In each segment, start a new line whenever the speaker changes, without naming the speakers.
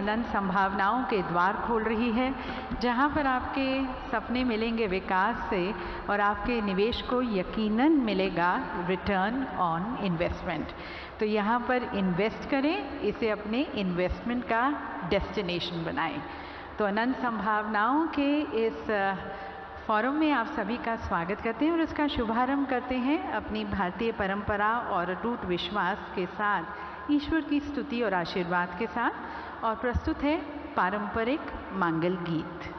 अनंत संभावनाओं के द्वार खोल रही है, जहां पर आपके सपने मिलेंगे विकास से और आपके निवेश को यकीनन मिलेगा रिटर्न ऑन इन्वेस्टमेंट। तो यहाँ पर इन्वेस्ट करें, इसे अपने इन्वेस्टमेंट का डेस्टिनेशन बनाएं। तो अनंत संभावनाओं के इस फोरम में आप सभी का स्वागत करते हैं और इसका शुभारंभ करते हैं अपनी भारतीय परंपरा और अटूट विश्वास के साथ, ईश्वर की स्तुति और आशीर्वाद के साथ। और प्रस्तुत है पारंपरिक मंगल गीत।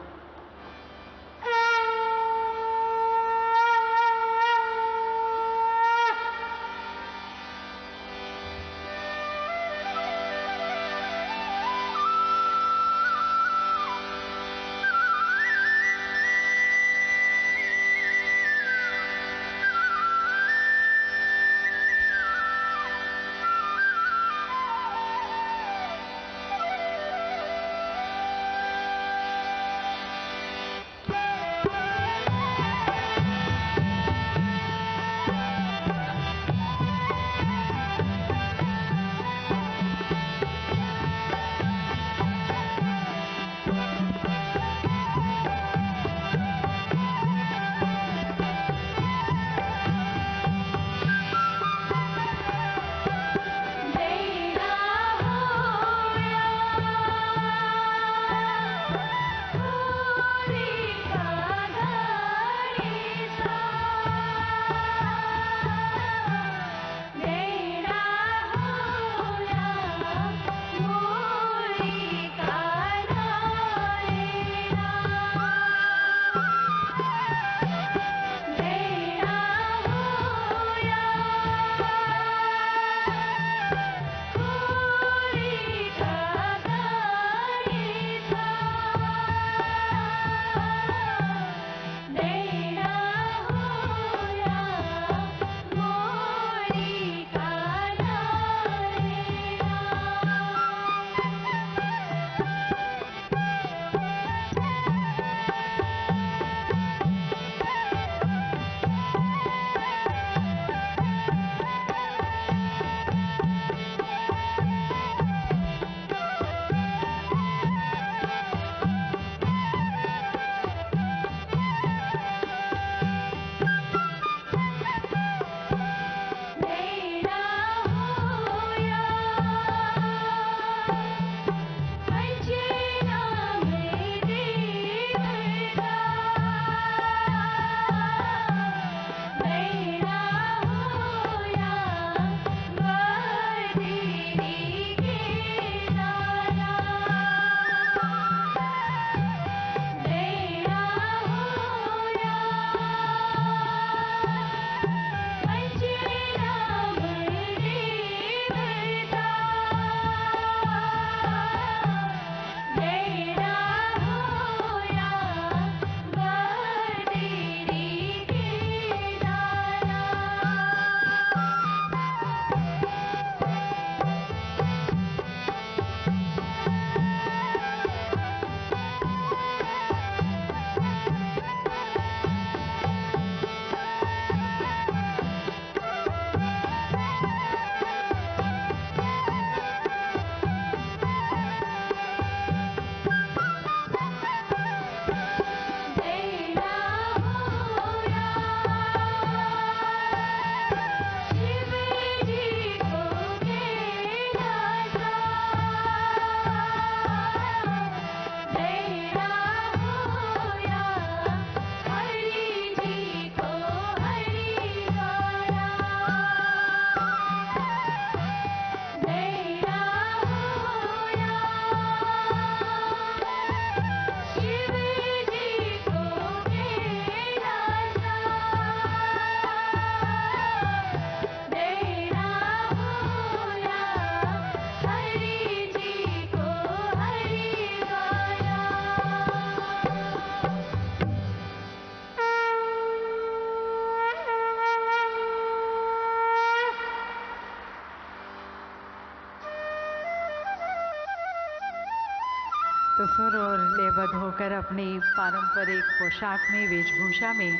तो सुर और लयबद्ध होकर अपनी पारंपरिक पोशाक में, वेशभूषा में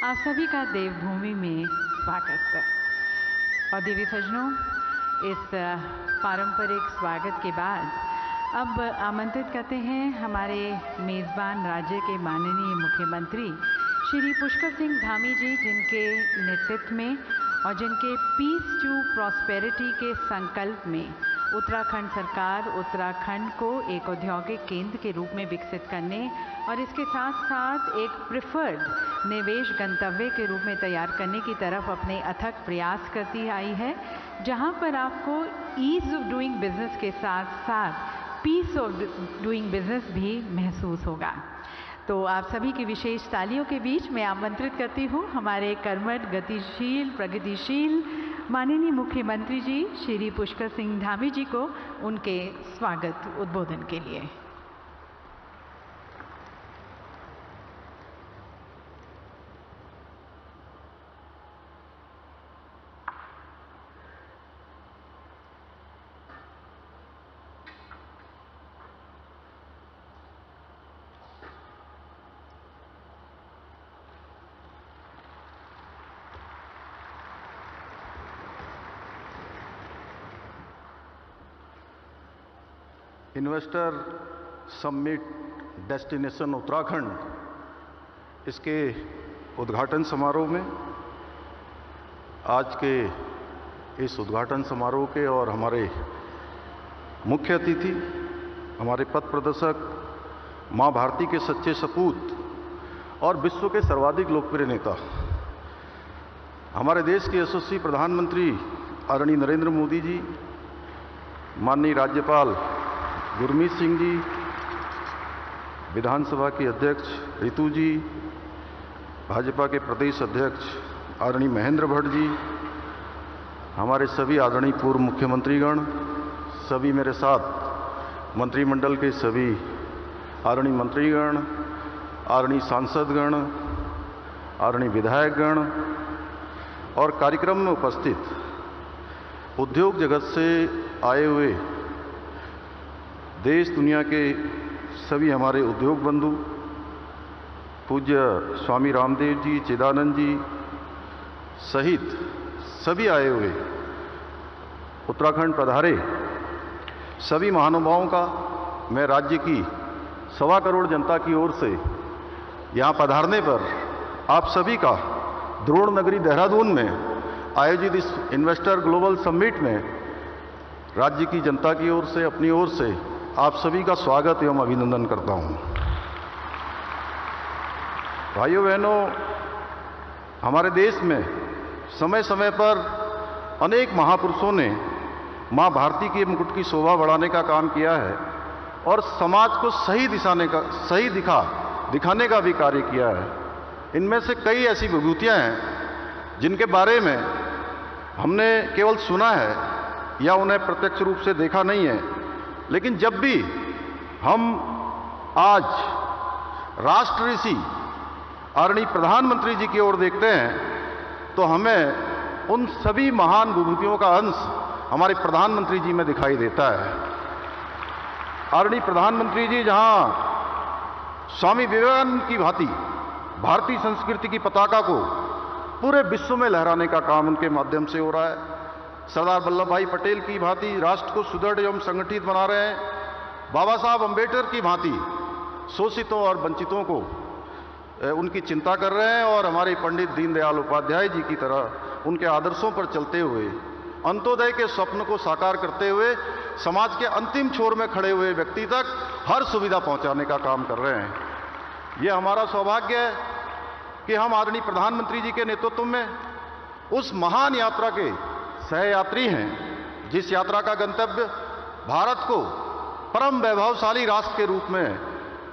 आप सभी का देवभूमि में स्वागत। और देवी सज्जनों, इस पारंपरिक स्वागत के बाद अब आमंत्रित करते हैं हमारे मेज़बान राज्य के माननीय मुख्यमंत्री श्री पुष्कर सिंह धामी जी, जिनके नेतृत्व में और जिनके पीस टू प्रॉस्पेरिटी के संकल्प में उत्तराखंड सरकार उत्तराखंड को एक औद्योगिक केंद्र के रूप में विकसित करने और इसके साथ साथ एक प्रिफर्ड निवेश गंतव्य के रूप में तैयार करने की तरफ अपने अथक प्रयास करती आई है, जहां पर आपको ईज़ ऑफ डूइंग बिजनेस के साथ साथ पीस ऑफ डूइंग बिजनेस भी महसूस होगा। तो आप सभी की विशेष तालियों के बीच मैं आमंत्रित करती हूँ हमारे कर्मठ, गतिशील, प्रगतिशील माननीय मुख्यमंत्री जी श्री पुष्कर सिंह धामी जी को उनके स्वागत उद्बोधन के लिए।
इन्वेस्टर समिट डेस्टिनेशन उत्तराखंड, इसके उद्घाटन समारोह में आज के इस उद्घाटन समारोह के और हमारे मुख्य अतिथि, हमारे पथ प्रदर्शक, मां भारती के सच्चे सपूत और विश्व के सर्वाधिक लोकप्रिय नेता, हमारे देश के यशस्वी प्रधानमंत्री आदरणीय नरेंद्र मोदी जी, माननीय राज्यपाल गुरमीत सिंह जी, विधानसभा की अध्यक्ष रितु जी, भाजपा के प्रदेश अध्यक्ष आदरणीय महेंद्र भट्ट जी, हमारे सभी आदरणीय पूर्व मुख्यमंत्रीगण, सभी मेरे साथ मंत्रिमंडल के सभी आदरणीय मंत्रीगण, आदरणीय सांसदगण, आदरणीय विधायकगण और कार्यक्रम में उपस्थित उद्योग जगत से आए हुए देश दुनिया के सभी हमारे उद्योग बंधु, पूज्य स्वामी रामदेव जी, चिदानंद जी सहित सभी आए हुए उत्तराखंड पधारे सभी महानुभावों का मैं राज्य की 1.25 करोड़ जनता की ओर से यहाँ पधारने पर आप सभी का द्रोण नगरी देहरादून में आयोजित इस इन्वेस्टर ग्लोबल समिट में राज्य की जनता की ओर से, अपनी ओर से आप सभी का स्वागत एवं अभिनंदन करता हूं। भाइयों बहनों, हमारे देश में समय समय पर अनेक महापुरुषों ने मां भारती के मुकुट की शोभा बढ़ाने का काम किया है और समाज को सही दिखाने का भी कार्य किया है। इनमें से कई ऐसी विभूतियां हैं जिनके बारे में हमने केवल सुना है या उन्हें प्रत्यक्ष रूप से देखा नहीं है, लेकिन जब भी हम आज राष्ट्र ऋषि आदरणीय प्रधानमंत्री जी की ओर देखते हैं तो हमें उन सभी महान विभूतियों का अंश हमारे प्रधानमंत्री जी में दिखाई देता है। आदरणीय प्रधानमंत्री जी जहां स्वामी विवेकानंद की भांति भारतीय संस्कृति की पताका को पूरे विश्व में लहराने का काम उनके माध्यम से हो रहा है, सरदार वल्लभ भाई पटेल की भांति राष्ट्र को सुदृढ़ एवं संगठित बना रहे हैं, बाबा साहब अम्बेडकर की भांति शोषितों और वंचितों को उनकी चिंता कर रहे हैं और हमारे पंडित दीनदयाल उपाध्याय जी की तरह उनके आदर्शों पर चलते हुए अंत्योदय के स्वप्न को साकार करते हुए समाज के अंतिम छोर में खड़े हुए व्यक्ति तक हर सुविधा पहुंचाने का काम कर रहे हैं। यह हमारा सौभाग्य है कि हम आदरणीय प्रधानमंत्री जी के नेतृत्व में उस महान यात्रा के सहयात्री हैं, जिस यात्रा का गंतव्य भारत को परम वैभवशाली राष्ट्र के रूप में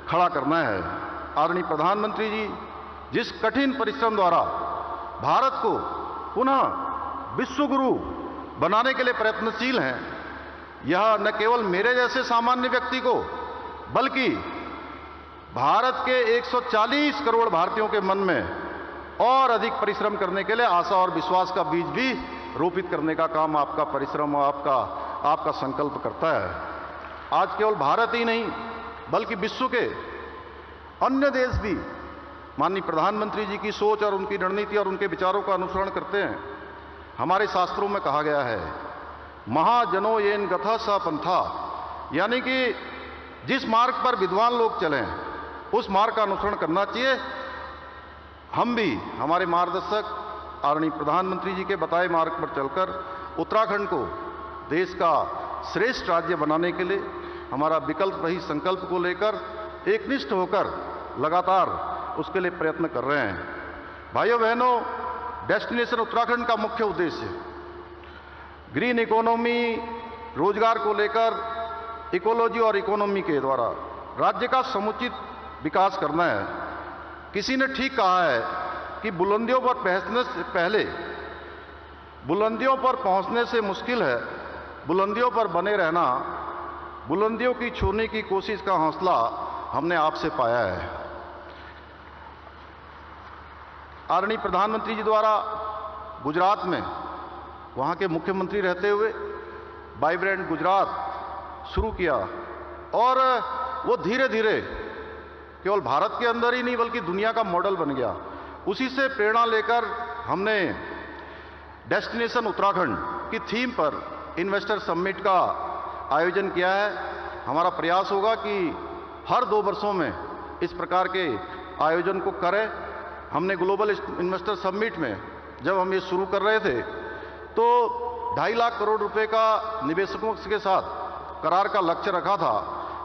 खड़ा करना है। आदरणीय प्रधानमंत्री जी जिस कठिन परिश्रम द्वारा भारत को पुनः विश्व गुरु बनाने के लिए प्रयत्नशील हैं, यह न केवल मेरे जैसे सामान्य व्यक्ति को बल्कि भारत के 140 करोड़ भारतीयों के मन में और अधिक परिश्रम करने के लिए आशा और विश्वास का बीज भी रोपित करने का काम आपका परिश्रम और आपका संकल्प करता है। आज केवल भारत ही नहीं बल्कि विश्व के अन्य देश भी माननीय प्रधानमंत्री जी की सोच और उनकी रणनीति और उनके विचारों का अनुसरण करते हैं। हमारे शास्त्रों में कहा गया है, महाजनो येन गथा सा पंथा, यानी कि जिस मार्ग पर विद्वान लोग चलें उस मार्ग का अनुसरण करना चाहिए। हम भी हमारे मार्गदर्शक आदरणीय प्रधानमंत्री जी के बताए मार्ग पर चलकर उत्तराखंड को देश का श्रेष्ठ राज्य बनाने के लिए हमारा विकल्प रहित संकल्प को लेकर एकनिष्ठ होकर लगातार उसके लिए प्रयत्न कर रहे हैं। भाइयों बहनों, डेस्टिनेशन उत्तराखंड का मुख्य उद्देश्य ग्रीन इकोनॉमी, रोजगार को लेकर इकोलॉजी और इकोनॉमी के द्वारा राज्य का समुचित विकास करना है। किसी ने ठीक कहा है कि बुलंदियों पर पहुंचने से पहले बुलंदियों पर पहुंचने से मुश्किल है बुलंदियों पर बने रहना। बुलंदियों की छूने की कोशिश का हौसला हमने आपसे पाया है। आदरणीय प्रधानमंत्री जी द्वारा गुजरात में वहाँ के मुख्यमंत्री रहते हुए वाइब्रेंट गुजरात शुरू किया और वो धीरे धीरे केवल भारत के अंदर ही नहीं बल्कि दुनिया का मॉडल बन गया। उसी से प्रेरणा लेकर हमने डेस्टिनेशन उत्तराखंड की थीम पर इन्वेस्टर समिट का आयोजन किया है। हमारा प्रयास होगा कि हर 2 वर्षों में इस प्रकार के आयोजन को करें। हमने ग्लोबल इन्वेस्टर समिट में जब हम ये शुरू कर रहे थे तो 2.5 लाख करोड़ रुपए का निवेशकों के साथ करार का लक्ष्य रखा था।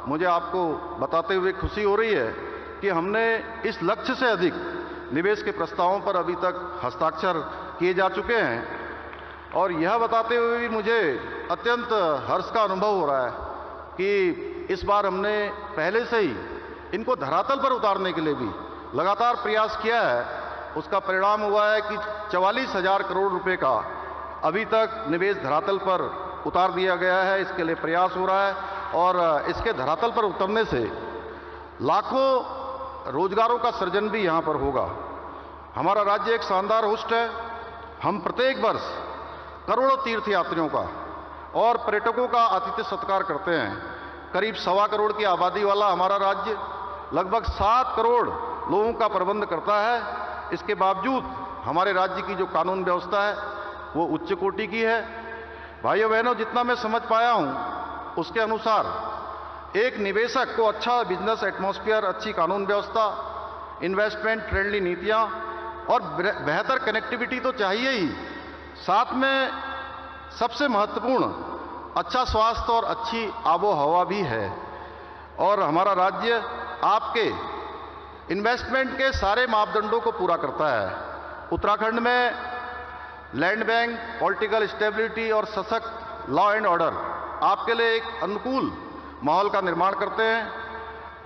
मुझे आपको बताते हुए खुशी हो रही है कि हमने इस लक्ष्य से अधिक निवेश के प्रस्तावों पर अभी तक हस्ताक्षर किए जा चुके हैं। और यह बताते हुए भी मुझे अत्यंत हर्ष का अनुभव हो रहा है कि इस बार हमने पहले से ही इनको धरातल पर उतारने के लिए भी लगातार प्रयास किया है। उसका परिणाम हुआ है कि 44,000 करोड़ रुपए का अभी तक निवेश धरातल पर उतार दिया गया है। इसके लिए प्रयास हो रहा है और इसके धरातल पर उतरने से लाखों रोजगारों का सृजन भी यहाँ पर होगा। हमारा राज्य एक शानदार होस्ट है। हम प्रत्येक वर्ष करोड़ों तीर्थयात्रियों का और पर्यटकों का आतिथ्य सत्कार करते हैं। करीब 1.25 करोड़ की आबादी वाला हमारा राज्य लगभग 7 करोड़ लोगों का प्रबंध करता है। इसके बावजूद हमारे राज्य की जो कानून व्यवस्था है वो उच्च कोटि की है। भाइयों बहनों, जितना मैं समझ पाया हूँ उसके अनुसार एक निवेशक को अच्छा बिजनेस एटमॉस्फेयर, अच्छी कानून व्यवस्था, इन्वेस्टमेंट फ्रेंडली नीतियाँ और बेहतर कनेक्टिविटी तो चाहिए ही, साथ में सबसे महत्वपूर्ण अच्छा स्वास्थ्य और अच्छी आबो हवा भी है। और हमारा राज्य आपके इन्वेस्टमेंट के सारे मापदंडों को पूरा करता है। उत्तराखंड में लैंड बैंक, पॉलिटिकल स्टेबिलिटी और सशक्त लॉ एंड ऑर्डर आपके लिए एक अनुकूल माहौल का निर्माण करते हैं।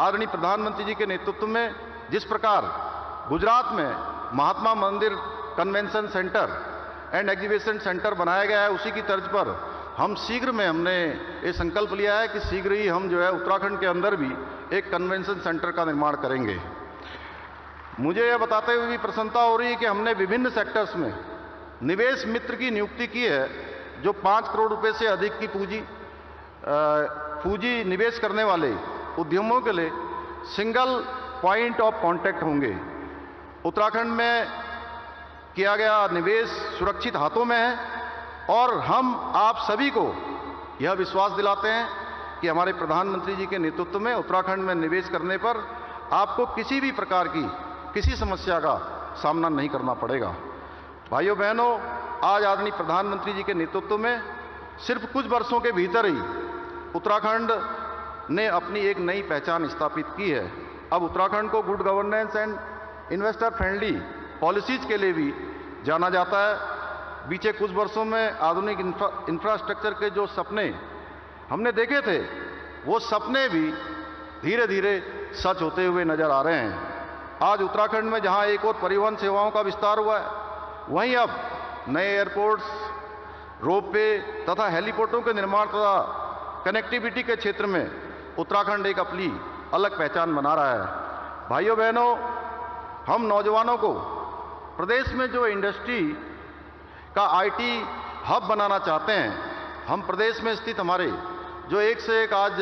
आदरणीय प्रधानमंत्री जी के नेतृत्व में जिस प्रकार गुजरात में महात्मा मंदिर convention centre and exhibition centre बनाया गया है, उसी की तर्ज पर हम शीघ्र में हमने ये संकल्प लिया है कि शीघ्र ही हम जो है उत्तराखंड के अंदर भी एक कन्वेंशन सेंटर का निर्माण करेंगे। मुझे यह बताते हुए भी प्रसन्नता हो रही है कि हमने विभिन्न सेक्टर्स में निवेश मित्र की नियुक्ति की है जो 5 करोड़ रुपए से अधिक की पूंजी निवेश करने वाले उद्यमों के लिए सिंगल पॉइंट ऑफ कांटेक्ट होंगे। उत्तराखंड में किया गया निवेश सुरक्षित हाथों में है और हम आप सभी को यह विश्वास दिलाते हैं कि हमारे प्रधानमंत्री जी के नेतृत्व में उत्तराखंड में निवेश करने पर आपको किसी भी प्रकार की किसी समस्या का सामना नहीं करना पड़ेगा। भाइयों बहनों, आज आदरणीय प्रधानमंत्री जी के नेतृत्व में सिर्फ कुछ वर्षों के भीतर ही उत्तराखंड ने अपनी एक नई पहचान स्थापित की है। अब उत्तराखंड को good governance and investor friendly policies के लिए भी जाना जाता है। बीते कुछ वर्षों में आधुनिक इंफ्रास्ट्रक्चर के जो सपने हमने देखे थे वो सपने भी धीरे धीरे सच होते हुए नजर आ रहे हैं। आज उत्तराखंड में जहां एक और परिवहन सेवाओं का विस्तार हुआ है, वहीं अब नए एयरपोर्ट्स, रोपवे तथा हेलीपोर्टों के निर्माण तथा कनेक्टिविटी के क्षेत्र में उत्तराखंड एक अपनी अलग पहचान बना रहा है। भाइयों बहनों, हम नौजवानों को प्रदेश में जो इंडस्ट्री का आईटी हब बनाना चाहते हैं, हम प्रदेश में स्थित हमारे जो एक से एक आज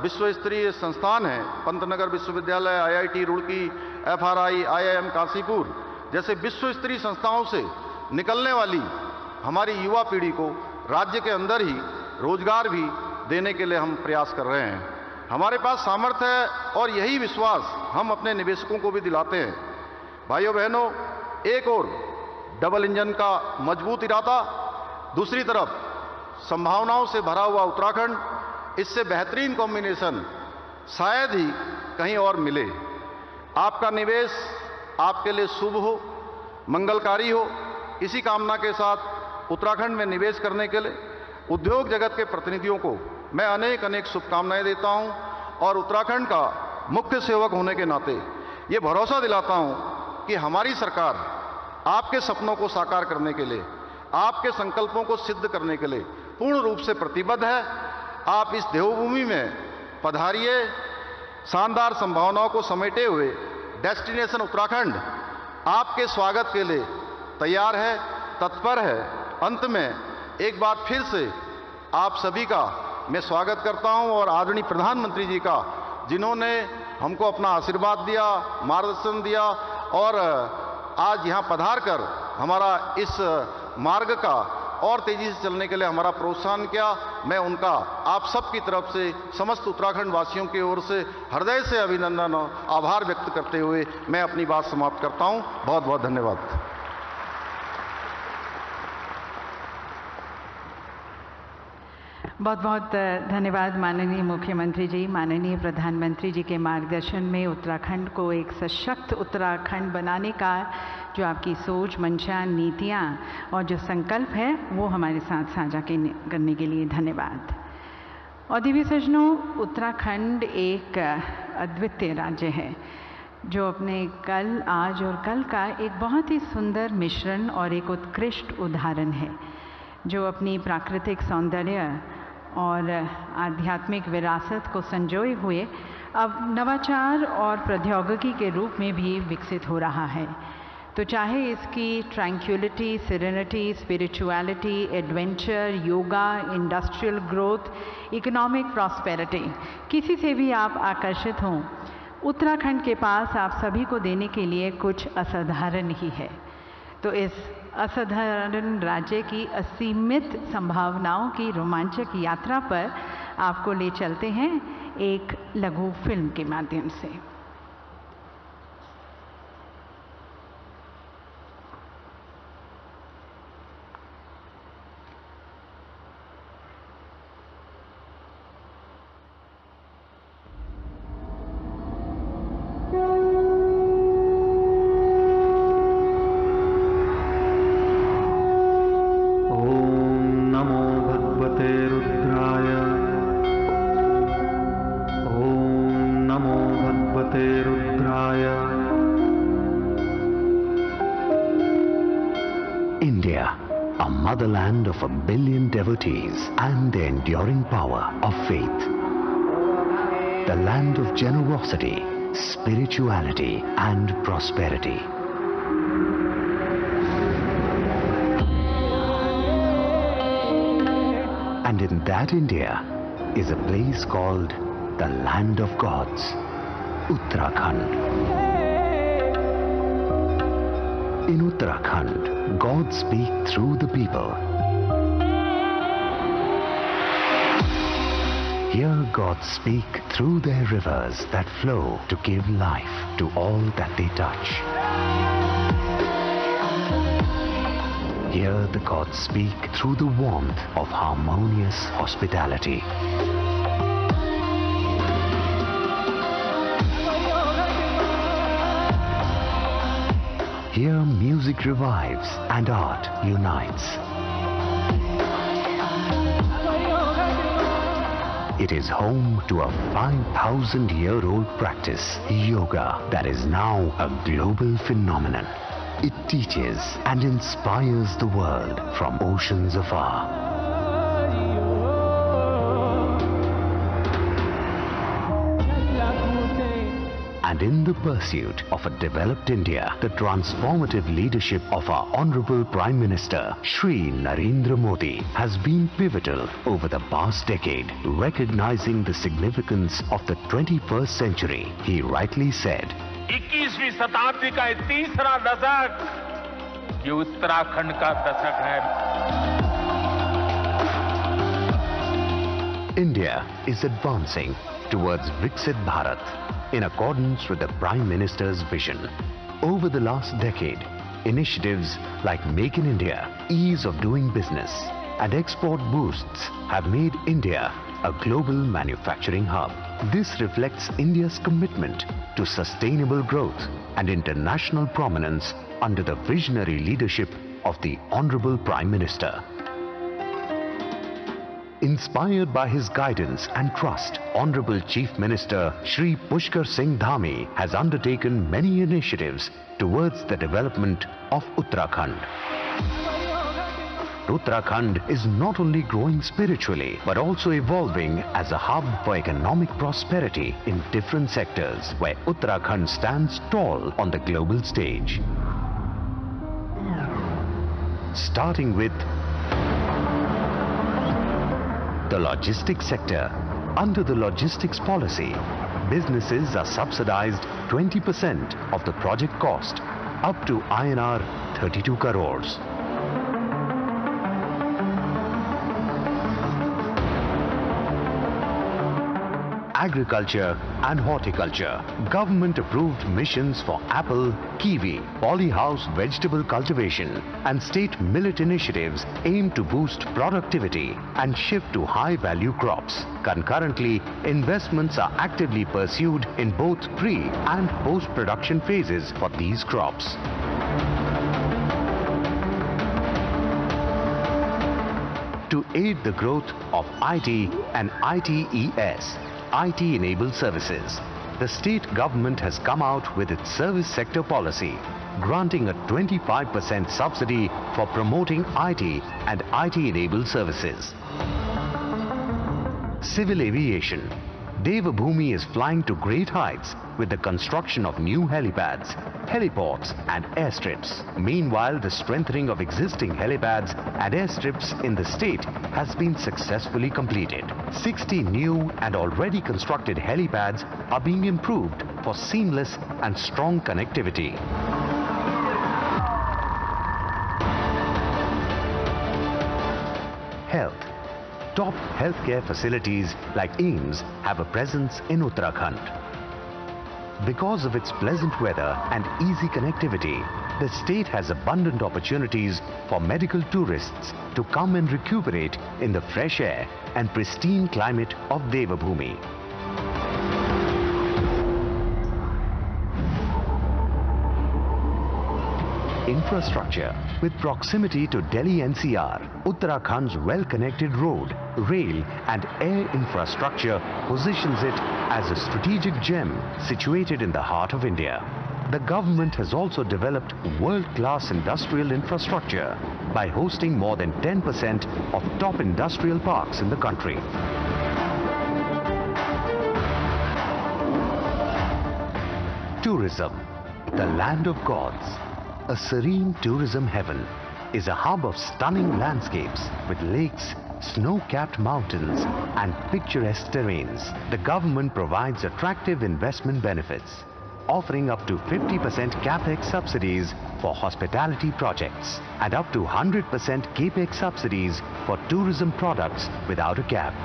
विश्व स्तरीय संस्थान हैं, पंतनगर विश्वविद्यालय, IIT Roorkee, FRI, IIM Kashipur जैसे विश्व स्तरीय संस्थाओं से निकलने वाली हमारी युवा पीढ़ी को राज्य के अंदर ही रोजगार भी देने के लिए हम प्रयास कर रहे हैं। हमारे पास सामर्थ्य है और यही विश्वास हम अपने निवेशकों को भी दिलाते हैं। भाइयों बहनों, एक और डबल इंजन का मजबूत इरादा, दूसरी तरफ संभावनाओं से भरा हुआ उत्तराखंड, इससे बेहतरीन कॉम्बिनेशन शायद ही कहीं और मिले। आपका निवेश आपके लिए शुभ हो, मंगलकारी हो, इसी कामना के साथ उत्तराखंड में निवेश करने के लिए उद्योग जगत के प्रतिनिधियों को मैं अनेक अनेक शुभकामनाएं देता हूं और उत्तराखंड का मुख्य सेवक होने के नाते ये भरोसा दिलाता हूं कि हमारी सरकार आपके सपनों को साकार करने के लिए, आपके संकल्पों को सिद्ध करने के लिए पूर्ण रूप से प्रतिबद्ध है। आप इस देवभूमि में पधारिए, शानदार संभावनाओं को समेटे हुए डेस्टिनेशन उत्तराखंड आपके स्वागत के लिए तैयार है, तत्पर है। अंत में एक बार फिर से आप सभी का मैं स्वागत करता हूं और आदरणीय प्रधानमंत्री जी का, जिन्होंने हमको अपना आशीर्वाद दिया, मार्गदर्शन दिया और आज यहां पधार कर हमारा इस मार्ग का और तेजी से चलने के लिए हमारा प्रोत्साहन किया। मैं उनका आप सबकी तरफ से समस्त उत्तराखंड वासियों की ओर से हृदय से अभिनंदन और आभार व्यक्त करते हुए मैं अपनी बात समाप्त करता हूं। बहुत बहुत धन्यवाद।
बहुत बहुत धन्यवाद माननीय मुख्यमंत्री जी। माननीय प्रधानमंत्री जी के मार्गदर्शन में उत्तराखंड को एक सशक्त उत्तराखंड बनाने का जो आपकी सोच, मंशा, नीतियाँ और जो संकल्प है वो हमारे साथ साझा करने के लिए धन्यवाद। और दिव्य सज्जनों, उत्तराखंड एक अद्वितीय राज्य है जो अपने कल, आज और कल का एक बहुत ही सुंदर मिश्रण और एक उत्कृष्ट उदाहरण है, जो अपनी प्राकृतिक सौंदर्य और आध्यात्मिक विरासत को संजोए हुए अब नवाचार और प्रौद्योगिकी के रूप में भी विकसित हो रहा है। तो चाहे इसकी tranquillity, serenity, spirituality, adventure, yoga, industrial growth, economic prosperity, किसी से भी आप आकर्षित हों, उत्तराखंड के पास आप सभी को देने के लिए कुछ असाधारण ही है। तो इस असाधारण राज्य की असीमित संभावनाओं की रोमांचक यात्रा पर आपको ले चलते हैं एक लघु फिल्म के माध्यम से।
India, a motherland of 1 billion devotees and the enduring power of faith. The land of generosity, spirituality and prosperity. And in that India is a place called the land of gods, Uttarakhand. In Uttarakhand, gods speak through the people. Here gods speak through their rivers that flow to give life to all that they touch. Here the gods speak through the warmth of harmonious hospitality. Here music revives and art unites. It is home to a 5,000-year-old practice, yoga, that is now a global phenomenon. It teaches and inspires the world from oceans afar. And in the pursuit of a developed India, the transformative leadership of our Honorable Prime Minister, Shri Narendra Modi, has been pivotal over the past decade, recognizing the significance of the 21st century. He rightly said,
21वीं शताब्दी का ये तीसरा दशक ये उत्तराखंड का दशक है।
India is advancing towards Viksit Bharat in accordance with the Prime Minister's vision. Over the last decade, initiatives like Make in India, ease of doing business, and export boosts have made India a global manufacturing hub. This reflects India's commitment to sustainable growth and international prominence under the visionary leadership of the Honorable Prime Minister. Inspired by his guidance and trust, Honorable Chief Minister Shri Pushkar Singh Dhami has undertaken many initiatives towards the development of Uttarakhand. Uttarakhand is not only growing spiritually but also evolving as a hub for economic prosperity in different sectors, where Uttarakhand stands tall on the global stage. Starting with the logistics sector. Under the logistics policy, businesses are subsidized 20% of the project cost up to INR 32 crores. Agriculture and horticulture. Government approved missions for apple, kiwi, polyhouse vegetable cultivation and state millet initiatives aim to boost productivity and shift to high value crops. Concurrently, investments are actively pursued in both pre and post production phases for these crops. To aid the growth of IT and ITES, IT-enabled services, the state government has come out with its service sector policy, granting a 25% subsidy for promoting IT and IT-enabled services. Civil aviation. Devabhoomi is flying to great heights with the construction of new helipads, heliports and airstrips. Meanwhile, the strengthening of existing helipads and airstrips in the state has been successfully completed. 60 new and already constructed helipads are being improved for seamless and strong connectivity. Health. Top healthcare facilities like AIIMS have a presence in Uttarakhand. Because of its pleasant weather and easy connectivity, the state has abundant opportunities for medical tourists to come and recuperate in the fresh air and pristine climate of Devabhoomi. Infrastructure. With proximity to Delhi NCR, Uttarakhand's well-connected road, rail and air infrastructure positions it as a strategic gem situated in the heart of India. The government has also developed world-class industrial infrastructure by hosting more than 10% of top industrial parks in the country. Tourism, the land of gods. A serene tourism heaven is a hub of stunning landscapes with lakes, snow-capped mountains and picturesque terrains. The government provides attractive investment benefits, offering up to 50% capex subsidies for hospitality projects and up to 100% capex subsidies for tourism products without a cap.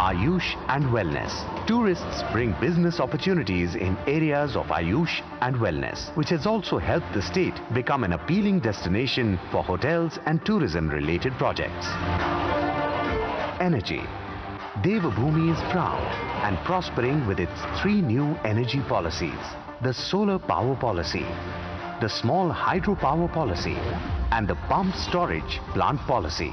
Ayush and Wellness. Tourists bring business opportunities in areas of Ayush and Wellness, which has also helped the state become an appealing destination for hotels and tourism-related projects. Energy. Devabhoomi is proud and prospering with its 3 new energy policies: the solar power policy, the small hydropower policy, and the pump storage plant policy.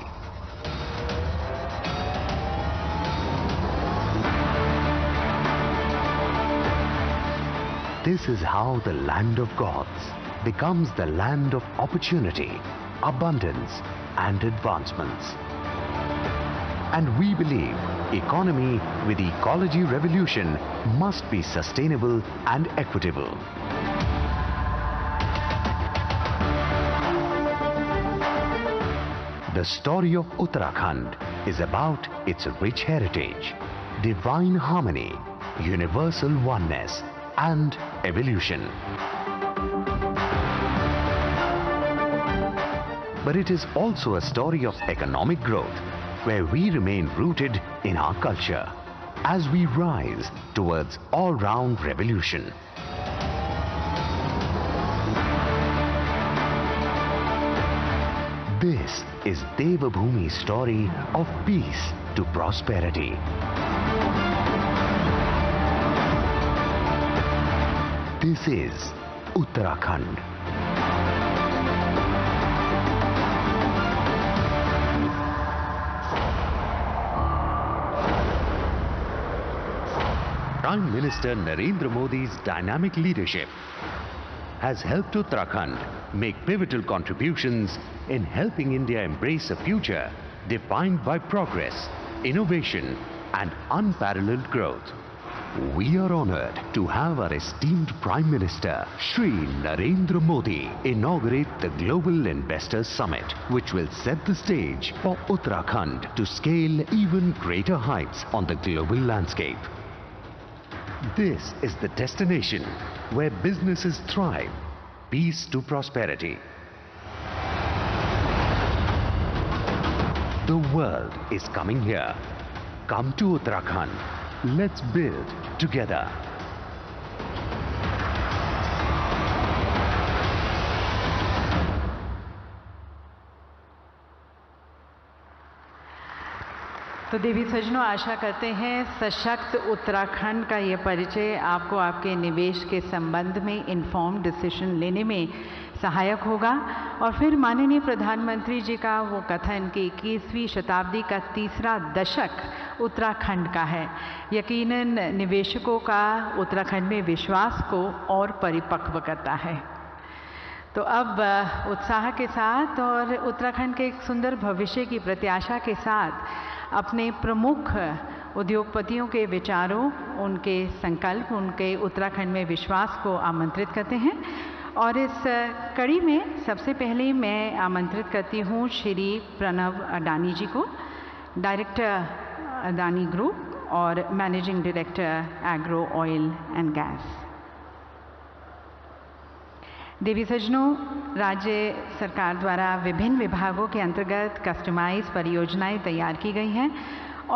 This is how the land of gods becomes the land of opportunity, abundance and advancements. And we believe economy with ecology revolution must be sustainable and equitable. The story of Uttarakhand is about its rich heritage, divine harmony, universal oneness and evolution. but it is also a story of economic growth, where we remain rooted in our culture as we rise towards all-round revolution. This is Devabhumi's story of peace to prosperity. This is Uttarakhand. Prime Minister Narendra Modi's dynamic leadership has helped Uttarakhand make pivotal contributions in helping India embrace a future defined by progress, innovation and unparalleled growth. We are honored to have our esteemed Prime Minister Shri Narendra Modi inaugurate the Global Investors Summit, which will set the stage for Uttarakhand to scale even greater heights on the global landscape. This is the destination where businesses thrive, peace to prosperity. The world is coming here. Come to Uttarakhand. Let's build together.
तो देवी सज्जनों, आशा करते हैं सशक्त उत्तराखंड का ये परिचय आपको आपके निवेश के संबंध में इन्फॉर्म्ड डिसीजन लेने में सहायक होगा। और फिर माननीय प्रधानमंत्री जी का वो कथन कि 21वीं शताब्दी का तीसरा दशक उत्तराखंड का है, यकीनन निवेशकों का उत्तराखंड में विश्वास को और परिपक्व करता है। तो अब उत्साह के साथ और उत्तराखंड के एक सुंदर भविष्य की प्रत्याशा के साथ अपने प्रमुख उद्योगपतियों के विचारों, उनके संकल्प, उनके उत्तराखंड में विश्वास को आमंत्रित करते हैं। और इस कड़ी में सबसे पहले मैं आमंत्रित करती हूँ श्री प्रणव अडानी जी को, डायरेक्टर अडानी ग्रुप और managing director agro oil and gas. देवी सज्जनों, राज्य सरकार द्वारा विभिन्न विभागों के अंतर्गत कस्टमाइज परियोजनाएं तैयार की गई हैं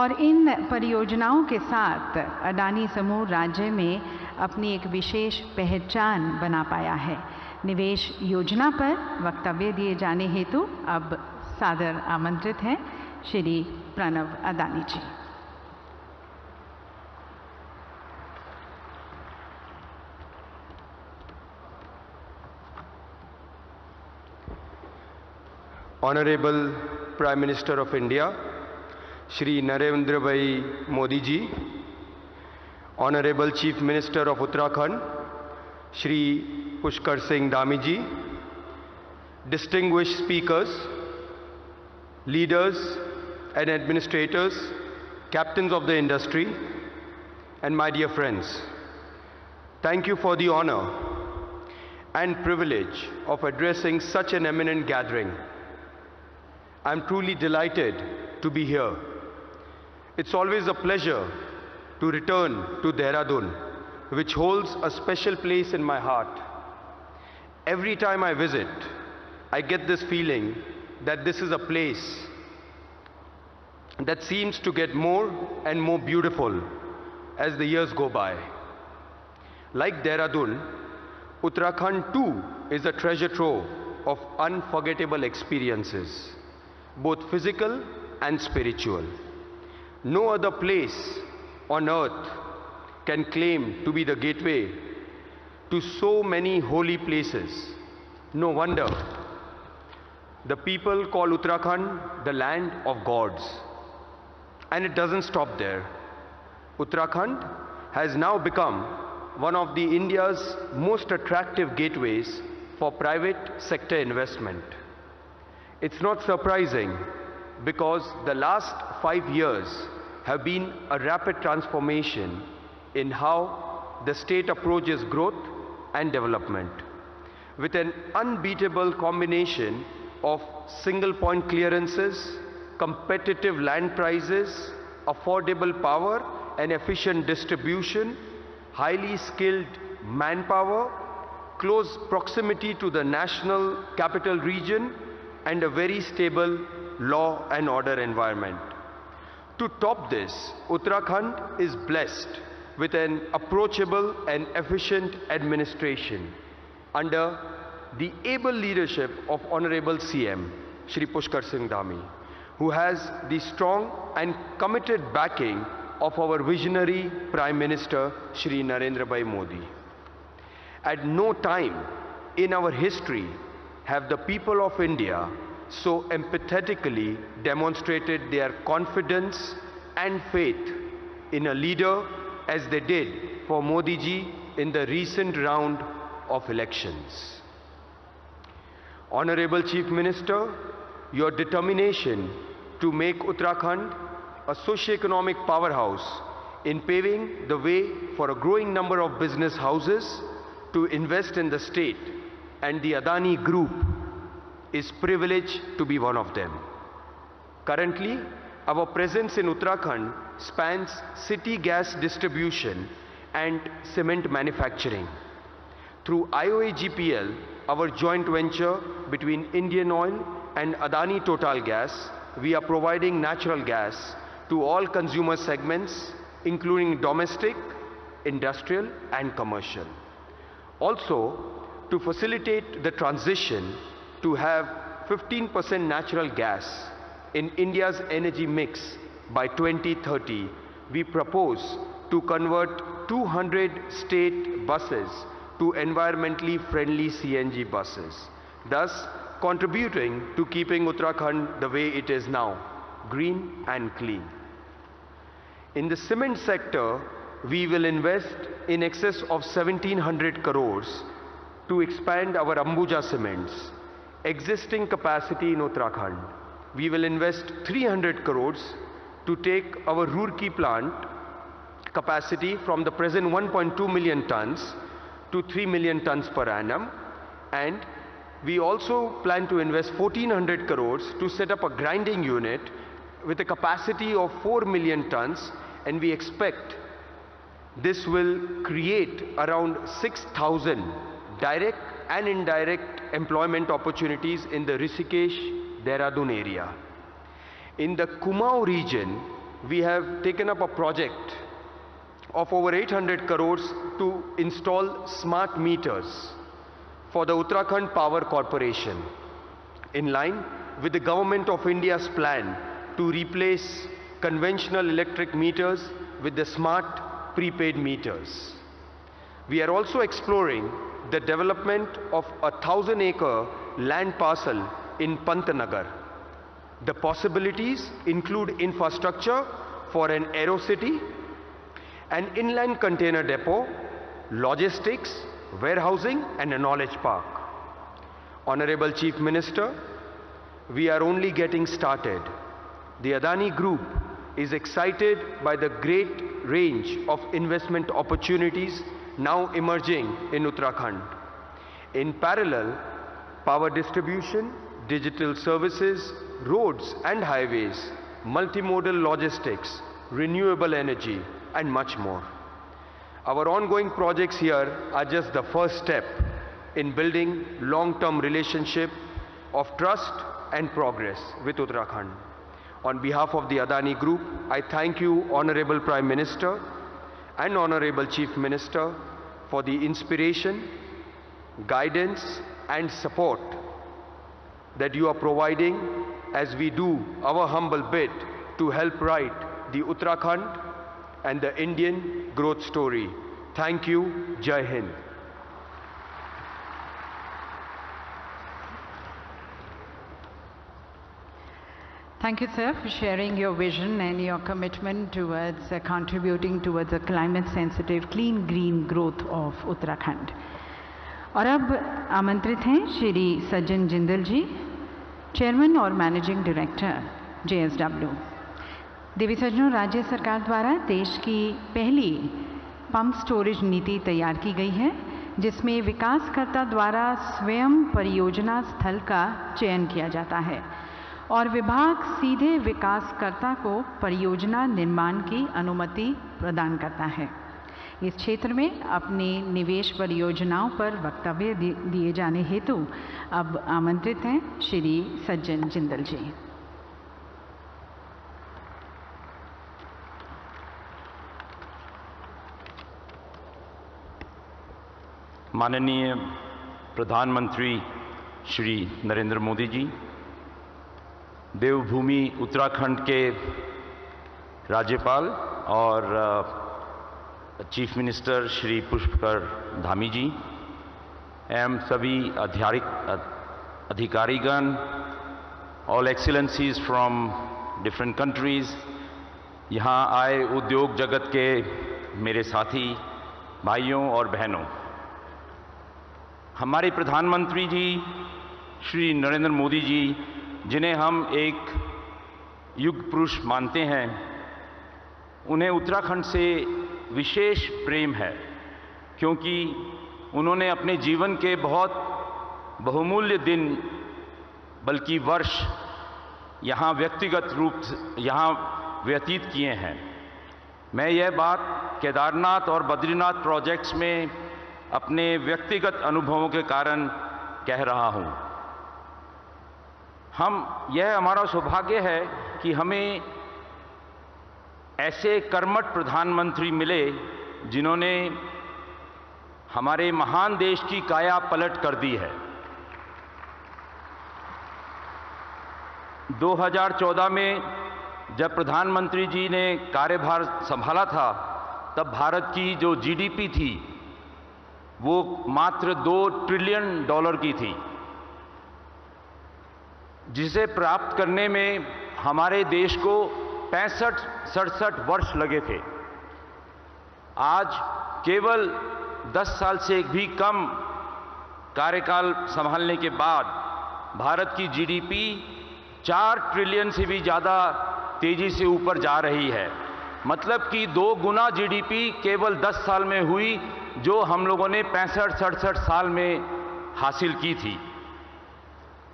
और इन परियोजनाओं के साथ अडानी समूह राज्य में अपनी एक विशेष पहचान बना पाया है। निवेश योजना पर वक्तव्य दिए जाने हेतु अब सादर आमंत्रित हैं श्री प्रणव अडानी जी।
Honorable Prime Minister of India, Shri Narendra Bhai Modi ji, Honorable Chief Minister of Uttarakhand, Shri Pushkar Singh Dhami ji, distinguished speakers, leaders and administrators, captains of the industry, and my dear friends, thank you for the honor and privilege of addressing such an eminent gathering. I'm truly delighted to be here. It's always a pleasure to return to Dehradun, which holds a special place in my heart. Every time I visit, I get this feeling that this is a place that seems to get more and more beautiful as the years go by. Like Dehradun, Uttarakhand too is a treasure trove of unforgettable experiences, both physical and spiritual. No other place on earth can claim to be the gateway to so many holy places. No wonder the people call Uttarakhand the land of gods. And it doesn't stop there. Uttarakhand has now become one of the India's most attractive gateways for private sector investment. It's not surprising because the last 5 years have been a rapid transformation in how the state approaches growth and development. With an unbeatable combination of single point clearances, competitive land prices, affordable power and efficient distribution, highly skilled manpower, close proximity to the national capital region, and a very stable law and order environment. To top this, Uttarakhand is blessed with an approachable and efficient administration under the able leadership of Honorable CM, Shri Pushkar Singh Dhami, who has the strong and committed backing of our visionary Prime Minister, Shri Narendra Bhai Modi. At no time in our history have the people of India so empathetically demonstrated their confidence and faith in a leader as they did for Modi ji in the recent round of elections. Honorable Chief Minister, your determination to make Uttarakhand a socio-economic powerhouse in paving the way for a growing number of business houses to invest in the state and the Adani Group is privileged to be one of them. Currently, our presence in Uttarakhand spans city gas distribution and cement manufacturing. Through IOAGPL, our joint venture between Indian Oil and Adani Total Gas, we are providing natural gas to all consumer segments, including domestic, industrial, and commercial. Also, to facilitate the transition to have 15% natural gas in India's energy mix by 2030, we propose to convert 200 state buses to environmentally friendly CNG buses, thus contributing to keeping Uttarakhand the way it is now, green and clean. In the cement sector, we will invest in excess of 1700 crores to expand our Ambuja Cements existing capacity in Uttarakhand. We will invest 300 crores to take our Roorkee plant capacity from the present 1.2 million tons to 3 million tons per annum, and we also plan to invest 1400 crores to set up a grinding unit with a capacity of 4 million tons, and we expect this will create around 6,000 direct and indirect employment opportunities in the Rishikesh, Dehradun area. In the Kumaon region, we have taken up a project of over 800 crores to install smart meters for the Uttarakhand Power Corporation, in line with the Government of India's plan to replace conventional electric meters with the smart prepaid meters. We are also exploring the development of a 1,000-acre land parcel in Pantnagar. The possibilities include infrastructure for an aerocity, an inland container depot, logistics, warehousing, and a knowledge park. Honorable Chief Minister, we are only getting started. The Adani Group is excited by the great range of investment opportunities now emerging in Uttarakhand. In parallel, power distribution, digital services, roads and highways, multimodal logistics, renewable energy, and much more. Our ongoing projects here are just the first step in building long-term relationship of trust and progress with Uttarakhand. On behalf of the Adani Group, I thank you, Honorable Prime Minister and Honorable Chief Minister, for the inspiration, guidance and support that you are providing as we do our humble bit to help write the Uttarakhand and the Indian growth story. Thank you. Jai Hind.
Thank you, sir, for sharing your vision and your commitment towards contributing towards the climate-sensitive, clean, green growth of Uttarakhand. और अब आमंत्रित हैं श्री सज्जन जिंदल जी, chairman और managing director JSW। देवी सज्जनों, राज्य सरकार द्वारा देश की पहली पंप स्टोरेज नीति तैयार की गई है, जिसमें विकासकर्ता द्वारा स्वयं परियोजना स्थल का चयन किया जाता है और विभाग सीधे विकासकर्ता को परियोजना निर्माण की अनुमति प्रदान करता है। इस क्षेत्र में अपनी निवेश परियोजनाओं पर वक्तव्य दिए जाने हेतु अब आमंत्रित हैं श्री सज्जन जिंदल जी।
माननीय प्रधानमंत्री श्री नरेंद्र मोदी जी, देवभूमि उत्तराखंड के राज्यपाल और चीफ मिनिस्टर श्री पुष्कर धामी जी एवं सभी अधिकारीगण, ऑल एक्सीलेंसीज फ्रॉम डिफरेंट कंट्रीज, यहाँ आए उद्योग जगत के मेरे साथी भाइयों और बहनों, हमारे प्रधानमंत्री जी श्री नरेंद्र मोदी जी, जिन्हें हम एक युग पुरुष मानते हैं, उन्हें उत्तराखंड से विशेष प्रेम है क्योंकि उन्होंने अपने जीवन के बहुत बहुमूल्य दिन बल्कि वर्ष यहाँ व्यक्तिगत रूप से यहाँ व्यतीत किए हैं। मैं यह बात केदारनाथ और बद्रीनाथ प्रोजेक्ट्स में अपने व्यक्तिगत अनुभवों के कारण कह रहा हूँ। यह हमारा सौभाग्य है कि हमें ऐसे कर्मठ प्रधानमंत्री मिले जिन्होंने हमारे महान देश की काया पलट कर दी है। 2014 में जब प्रधानमंत्री जी ने कार्यभार संभाला था, तब भारत की जो जीडीपी थी वो मात्र $2 ट्रिलियन की थी, जिसे प्राप्त करने में हमारे देश को 65-67 वर्ष लगे थे। आज केवल 10 साल से भी कम कार्यकाल संभालने के बाद भारत की जीडीपी 4 ट्रिलियन से भी ज़्यादा तेजी से ऊपर जा रही है। मतलब कि 2 गुना जीडीपी केवल 10 साल में हुई, जो हम लोगों ने 65-67 साल में हासिल की थी।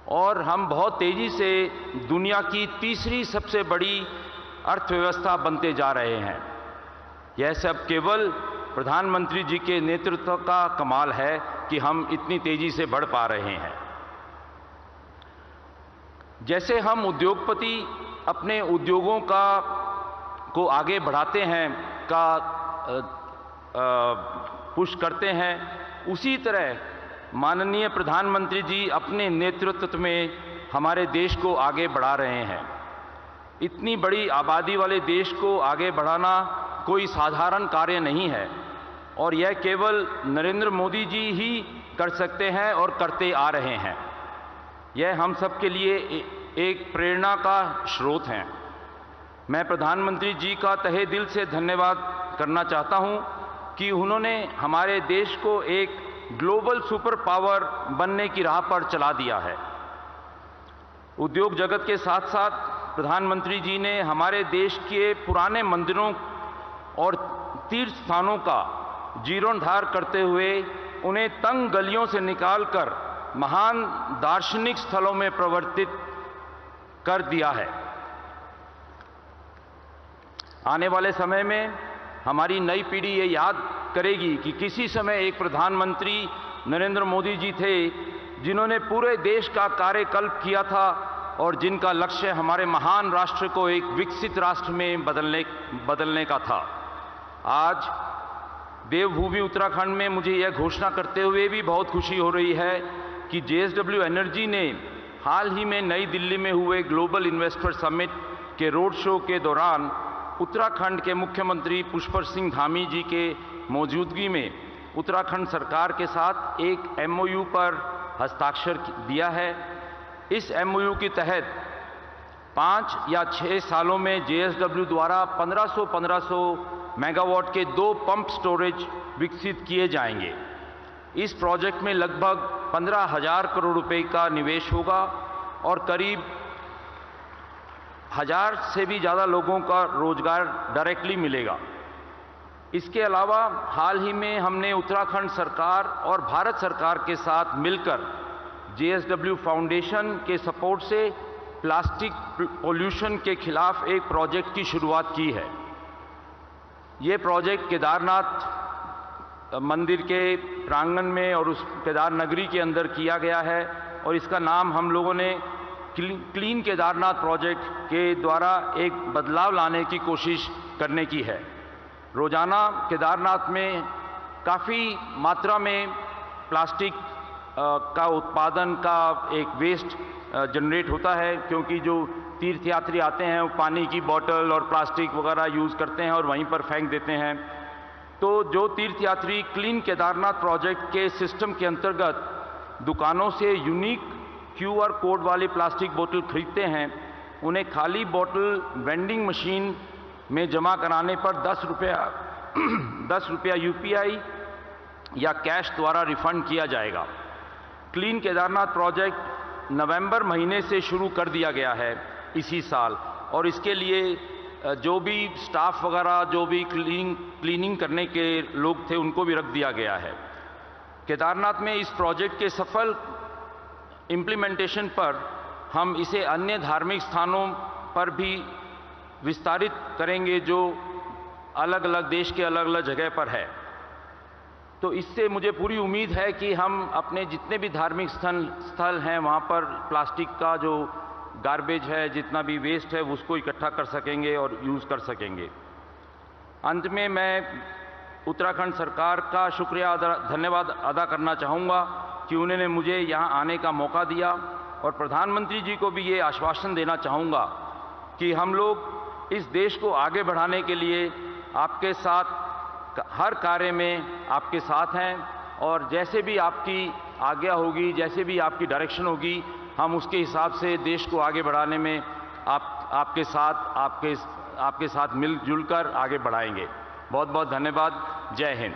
और हम बहुत तेजी से दुनिया की तीसरी सबसे बड़ी अर्थव्यवस्था बनते जा रहे हैं। यह सब केवल प्रधानमंत्री जी के नेतृत्व का कमाल है कि हम इतनी तेजी से बढ़ पा रहे हैं। जैसे हम उद्योगपति अपने उद्योगों को आगे बढ़ाते हैं, पुश करते हैं, उसी तरह माननीय प्रधानमंत्री जी अपने नेतृत्व में हमारे देश को आगे बढ़ा रहे हैं। इतनी बड़ी आबादी वाले देश को आगे बढ़ाना कोई साधारण कार्य नहीं है और यह केवल नरेंद्र मोदी जी ही कर सकते हैं और करते आ रहे हैं। यह हम सब के लिए एक प्रेरणा का स्रोत हैं। मैं प्रधानमंत्री जी का तहे दिल से धन्यवाद करना चाहता हूं कि उन्होंने हमारे देश को एक ग्लोबल सुपर पावर बनने की राह पर चला दिया है। उद्योग जगत के साथ साथ प्रधानमंत्री जी ने हमारे देश के पुराने मंदिरों और तीर्थ स्थानों का जीर्णोद्धार करते हुए उन्हें तंग गलियों से निकालकर महान दार्शनिक स्थलों में परिवर्तित कर दिया है। आने वाले समय में हमारी नई पीढ़ी ये याद करेगी कि किसी समय एक प्रधानमंत्री नरेंद्र मोदी जी थे जिन्होंने पूरे देश का कार्यकल्प किया था और जिनका लक्ष्य हमारे महान राष्ट्र को एक विकसित राष्ट्र में बदलने का था। आज देवभूमि उत्तराखंड में मुझे यह घोषणा करते हुए भी बहुत खुशी हो रही है कि JSW एनर्जी ने हाल ही में नई दिल्ली में हुए ग्लोबल इन्वेस्टर समिट के रोड शो के दौरान उत्तराखंड के मुख्यमंत्री पुष्कर सिंह धामी जी के मौजूदगी में उत्तराखंड सरकार के साथ एक MOU पर हस्ताक्षर दिया है। इस MOU के तहत 5 या 6 सालों में JSW द्वारा 1500 मेगावाट के 2 पंप स्टोरेज विकसित किए जाएंगे। इस प्रोजेक्ट में लगभग 15,000 करोड़ रुपए का निवेश होगा और करीब 1000 से भी ज़्यादा लोगों का रोजगार डायरेक्टली मिलेगा। इसके अलावा हाल ही में हमने उत्तराखंड सरकार और भारत सरकार के साथ मिलकर JSW फाउंडेशन के सपोर्ट से प्लास्टिक पोल्यूशन के खिलाफ एक प्रोजेक्ट की शुरुआत की है। ये प्रोजेक्ट केदारनाथ मंदिर के प्रांगण में और उस केदार नगरी के अंदर किया गया है और इसका नाम हम लोगों ने क्लीन केदारनाथ प्रोजेक्ट के द्वारा एक बदलाव लाने की कोशिश करने की है। रोज़ाना केदारनाथ में काफ़ी मात्रा में प्लास्टिक का उत्पादन का एक वेस्ट जनरेट होता है, क्योंकि जो तीर्थयात्री आते हैं वो पानी की बोतल और प्लास्टिक वगैरह यूज़ करते हैं और वहीं पर फेंक देते हैं। तो जो तीर्थयात्री क्लीन केदारनाथ प्रोजेक्ट के सिस्टम के अंतर्गत दुकानों से यूनिक QR कोड वाली प्लास्टिक बोतल खरीदते हैं, उन्हें खाली बोतल वेंडिंग मशीन में जमा कराने पर 10 रुपया UPI या कैश द्वारा रिफंड किया जाएगा। क्लीन केदारनाथ प्रोजेक्ट नवंबर महीने से शुरू कर दिया गया है इसी साल, और इसके लिए जो भी स्टाफ वगैरह जो भी क्लीनिंग करने के लोग थे उनको भी रख दिया गया है। केदारनाथ में इस प्रोजेक्ट के सफल इम्प्लीमेंटेशन पर हम इसे अन्य धार्मिक स्थानों पर भी विस्तारित करेंगे जो अलग अलग देश के अलग अलग जगह पर है। तो इससे मुझे पूरी उम्मीद है कि हम अपने जितने भी धार्मिक स्थल हैं वहाँ पर प्लास्टिक का जो गार्बेज है, जितना भी वेस्ट है, उसको इकट्ठा कर सकेंगे और यूज़ कर सकेंगे। अंत में मैं उत्तराखंड सरकार का धन्यवाद अदा करना चाहूँगा कि उन्होंने मुझे यहाँ आने का मौका दिया, और प्रधानमंत्री जी को भी ये आश्वासन देना चाहूँगा कि हम लोग इस देश को आगे बढ़ाने के लिए आपके साथ हर कार्य में आपके साथ हैं, और जैसे भी आपकी आज्ञा होगी, जैसे भी आपकी डायरेक्शन होगी, हम उसके हिसाब से देश को आगे बढ़ाने में आपके साथ मिलजुल कर आगे बढ़ाएंगे। बहुत बहुत धन्यवाद। जय हिंद।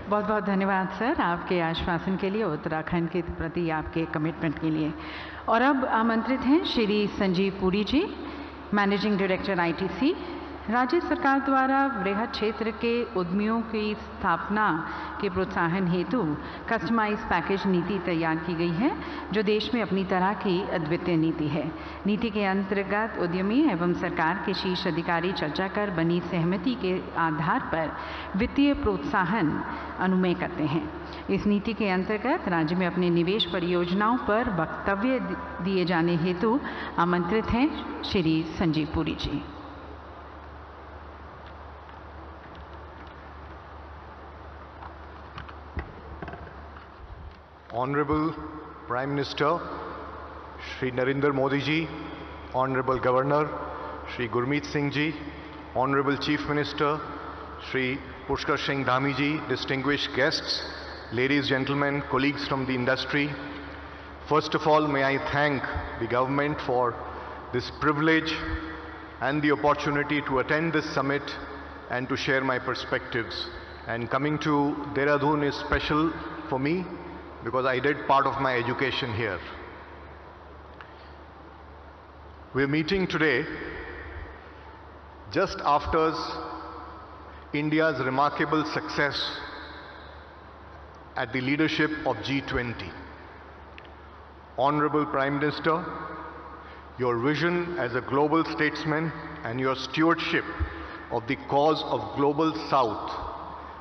बहुत बहुत धन्यवाद सर आपके आश्वासन के लिए, उत्तराखंड के प्रति आपके कमिटमेंट के लिए। और अब आमंत्रित हैं श्री संजीव पुरी जी, मैनेजिंग डायरेक्टर ITC। राज्य सरकार द्वारा वृहद क्षेत्र के उद्यमियों की स्थापना के प्रोत्साहन हेतु कस्टमाइज पैकेज नीति तैयार की गई है, जो देश में अपनी तरह की अद्वितीय नीति है। नीति के अंतर्गत उद्यमी एवं सरकार के शीर्ष अधिकारी चर्चा कर बनी सहमति के आधार पर वित्तीय प्रोत्साहन अनुमेय करते हैं। इस नीति के अंतर्गत राज्य में अपने निवेश परियोजनाओं पर वक्तव्य दिए जाने हेतु आमंत्रित हैं श्री संजीव पुरी जी।
Honorable Prime Minister Shri Narendra Modi ji, Honorable Governor Shri Gurmeet Singh ji, Honorable Chief Minister Shri Pushkar Singh Dhami ji, distinguished guests, ladies, gentlemen, colleagues from the industry. First of all, may I thank the government for this privilege and the opportunity to attend this summit and to share my perspectives. And coming to Dehradun is special for me, because I did part of my education here. We're meeting today just after India's remarkable success at the leadership of G20. Honorable Prime Minister, your vision as a global statesman and your stewardship of the cause of Global South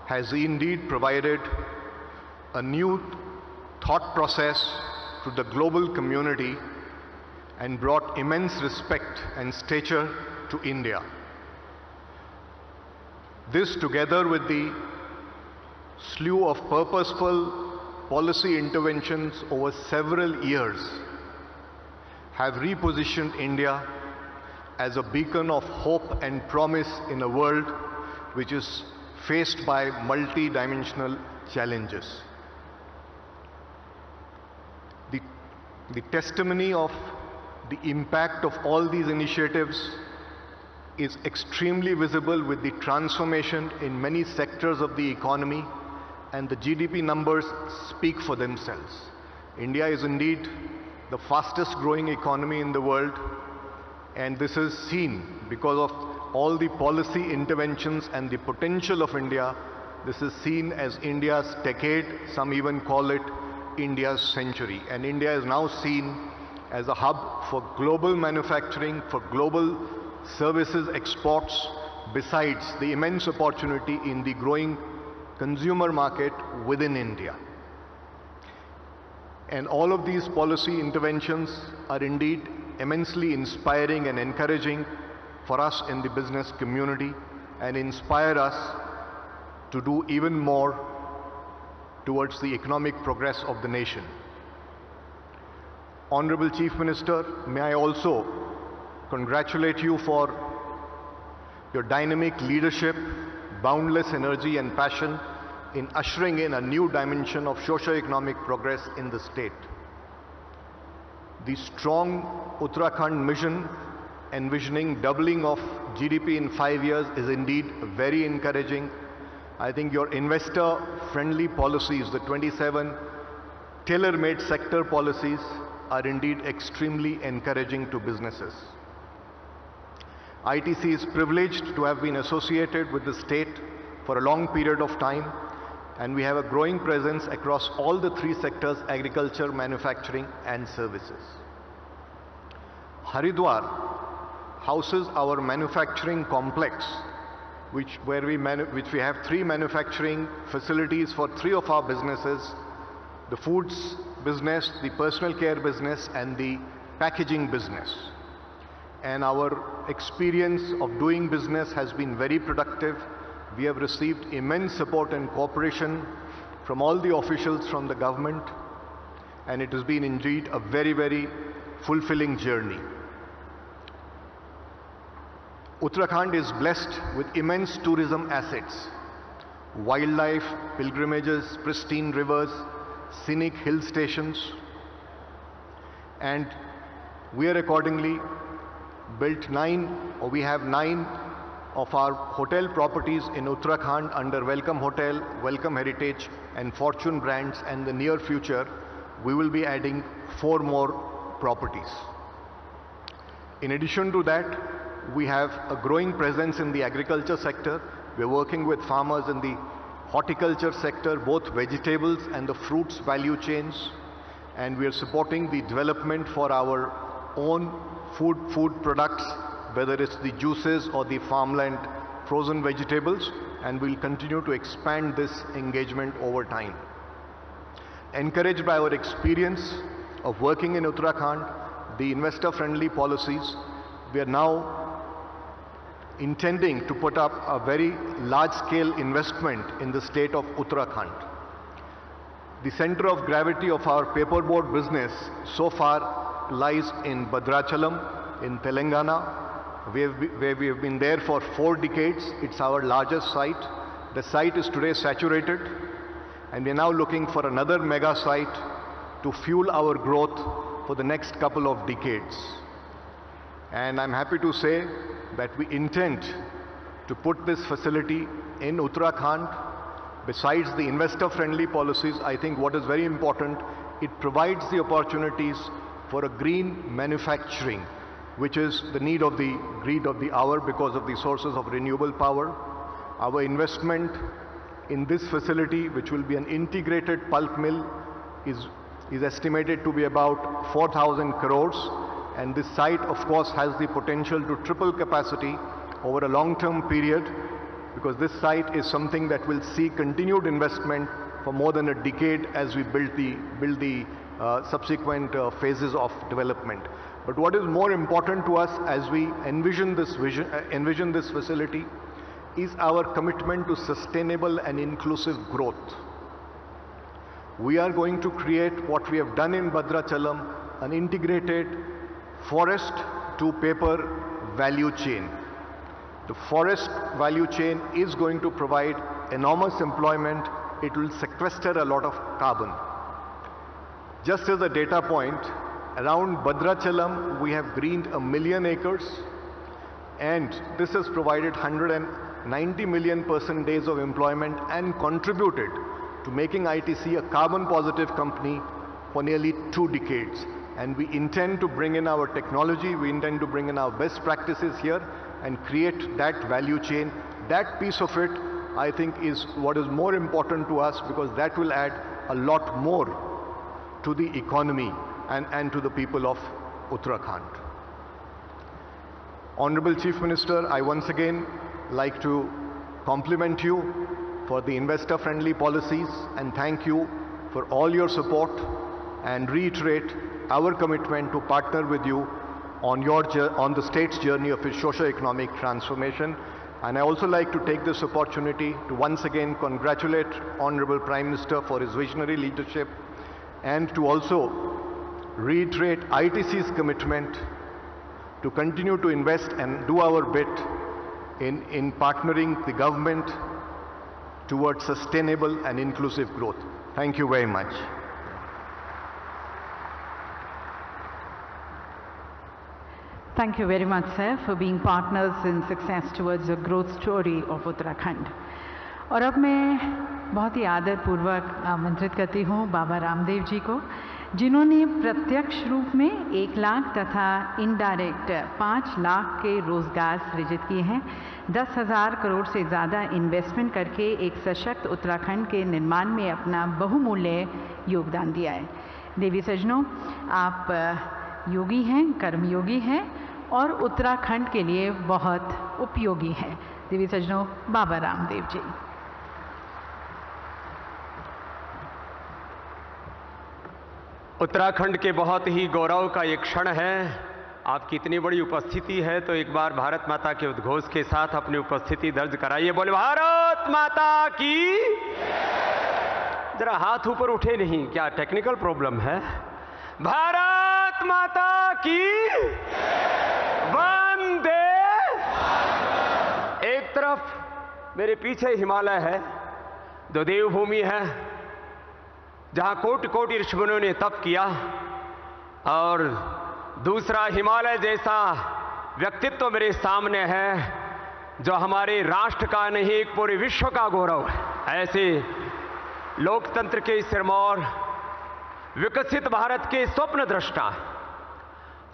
has indeed provided a new thought process to the global community and brought immense respect and stature to India. This, together with the slew of purposeful policy interventions over several years, have repositioned India as a beacon of hope and promise in a world which is faced by multi-dimensional challenges. The testimony of the impact of all these initiatives is extremely visible with the transformation in many sectors of the economy, and the GDP numbers speak for themselves. India is indeed the fastest growing economy in the world, and this is seen because of all the policy interventions and the potential of India. This is seen as India's decade, some even call it India's century, and India is now seen as a hub for global manufacturing, for global services exports, besides the immense opportunity in the growing consumer market within India. And all of these policy interventions are indeed immensely inspiring and encouraging for us in the business community, and inspire us to do even more towards the economic progress of the nation. Honorable Chief Minister, may I also congratulate you for your dynamic leadership, boundless energy and passion in ushering in a new dimension of socio-economic progress in the state. The strong Uttarakhand mission envisioning doubling of GDP in 5 years is indeed very encouraging. I think your investor-friendly policies, the 27 tailor-made sector policies, are indeed extremely encouraging to businesses. ITC is privileged to have been associated with the state for a long period of time, and we have a growing presence across all the three sectors: agriculture, manufacturing and services. Haridwar houses our manufacturing complex, which we have 3 manufacturing facilities for 3 of our businesses: the foods business, the personal care business and the packaging business. And our experience of doing business has been very productive. We have received immense support and cooperation from all the officials from the government, and it has been indeed a very, very fulfilling journey. Uttarakhand is blessed with immense tourism assets: wildlife, pilgrimages, pristine rivers, scenic hill stations, and we are accordingly built we have 9 of our hotel properties in Uttarakhand under Welcome Hotel, Welcome Heritage and Fortune brands, and in the near future we will be adding 4 more properties. In addition to that, we have a growing presence in the agriculture sector. We are working with farmers in the horticulture sector, both vegetables and the fruits value chains, and we are supporting the development for our own food products, whether it's the juices or the farmland frozen vegetables, and we'll continue to expand this engagement over time. Encouraged by our experience of working in Uttarakhand, the investor-friendly policies, we are now intending to put up a very large-scale investment in the state of Uttarakhand. The center of gravity of our paperboard business so far lies in Bhadrachalam in Telangana, where we have been there for 4 decades. It's our largest site. The site is today saturated, and we are now looking for another mega site to fuel our growth for the next couple of decades. And I'm happy to say that we intend to put this facility in Uttarakhand. Besides the investor-friendly policies, I think what is very important, it provides the opportunities for a green manufacturing, which is the need of the hour because of the sources of renewable power. Our investment in this facility, which will be an integrated pulp mill, is estimated to be about 4,000 crores. And this site, of course, has the potential to triple capacity over a long-term period, because this site is something that will see continued investment for more than a decade as we build the subsequent phases of development. But what is more important to us as we envision this facility is our commitment to sustainable and inclusive growth. We are going to create what we have done in Bhadrachalam, an integrated forest to paper value chain. The forest value chain is going to provide enormous employment. It will sequester a lot of carbon. Just as a data point, around Bhadrachalam we have greened 1 million acres, and this has provided 190 million person days of employment and contributed to making ITC a carbon positive company for nearly 2 decades. And we intend to bring in our technology, we intend to bring in our best practices here and create that value chain. That piece of it, I think, is what is more important to us, because that will add a lot more to the economy and to the people of Uttarakhand. Honorable Chief Minister, I once again like to compliment you for the investor-friendly policies and thank you for all your support and reiterate our commitment to partner with you on the state's journey of its socio-economic transformation. And I also like to take this opportunity to once again congratulate Honorable Prime Minister for his visionary leadership and to also reiterate ITC's commitment to continue to invest and do our bit in partnering the government towards sustainable and inclusive growth. Thank you very much.
Thank you very much, sir, for being partners in success towards the growth story of Uttarakhand. और अब मैं बहुत ही आदरपूर्वक आमंत्रित करती हूँ बाबा रामदेव जी को, जिन्होंने प्रत्यक्ष रूप में 1 लाख तथा इनडायरेक्ट 5 लाख के रोजगार सृजित किए हैं। 10,000 करोड़ से ज़्यादा इन्वेस्टमेंट करके एक सशक्त उत्तराखंड के निर्माण में अपना बहुमूल्य योगदान दिया है। देवी सज्जनों, आप योगी हैं, कर्मयोगी हैं और उत्तराखंड के लिए बहुत उपयोगी हैं। देवी सज्जनों, बाबा रामदेव जी।
उत्तराखंड के बहुत ही गौरव का एक क्षण है। आपकी इतनी बड़ी उपस्थिति है तो एक बार भारत माता के उद्घोष के साथ अपनी उपस्थिति दर्ज कराइए। बोले भारत माता की। जरा हाथ ऊपर उठे नहीं, क्या टेक्निकल प्रॉब्लम है? भारत माता की वंदे। एक तरफ मेरे पीछे हिमालय है जो देवभूमि है, जहां कोटि कोटि ऋषिमुनियों ने तप किया, और दूसरा हिमालय जैसा व्यक्तित्व मेरे सामने है जो हमारे राष्ट्र का नहीं एक पूरे विश्व का गौरव है। ऐसे लोकतंत्र के सिरमौर, विकसित भारत के स्वप्न दृष्टा,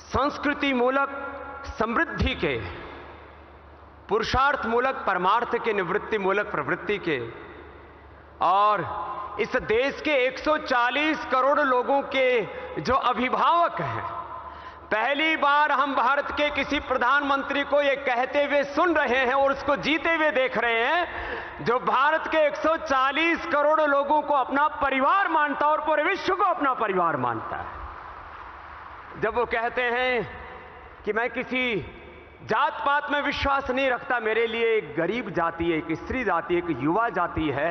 संस्कृति मूलक समृद्धि के, पुरुषार्थ मूलक परमार्थ के, निवृत्ति मूलक प्रवृत्ति के, और इस देश के 140 करोड़ लोगों के जो अभिभावक हैं। पहली बार हम भारत के किसी प्रधानमंत्री को ये कहते हुए सुन रहे हैं और उसको जीते हुए देख रहे हैं जो भारत के 140 करोड़ लोगों को अपना परिवार मानता है और पूरे विश्व को अपना परिवार मानता है। जब वो कहते हैं कि मैं किसी जात पात में विश्वास नहीं रखता, मेरे लिए एक गरीब जाति है, एक स्त्री जाति, एक युवा जाति है,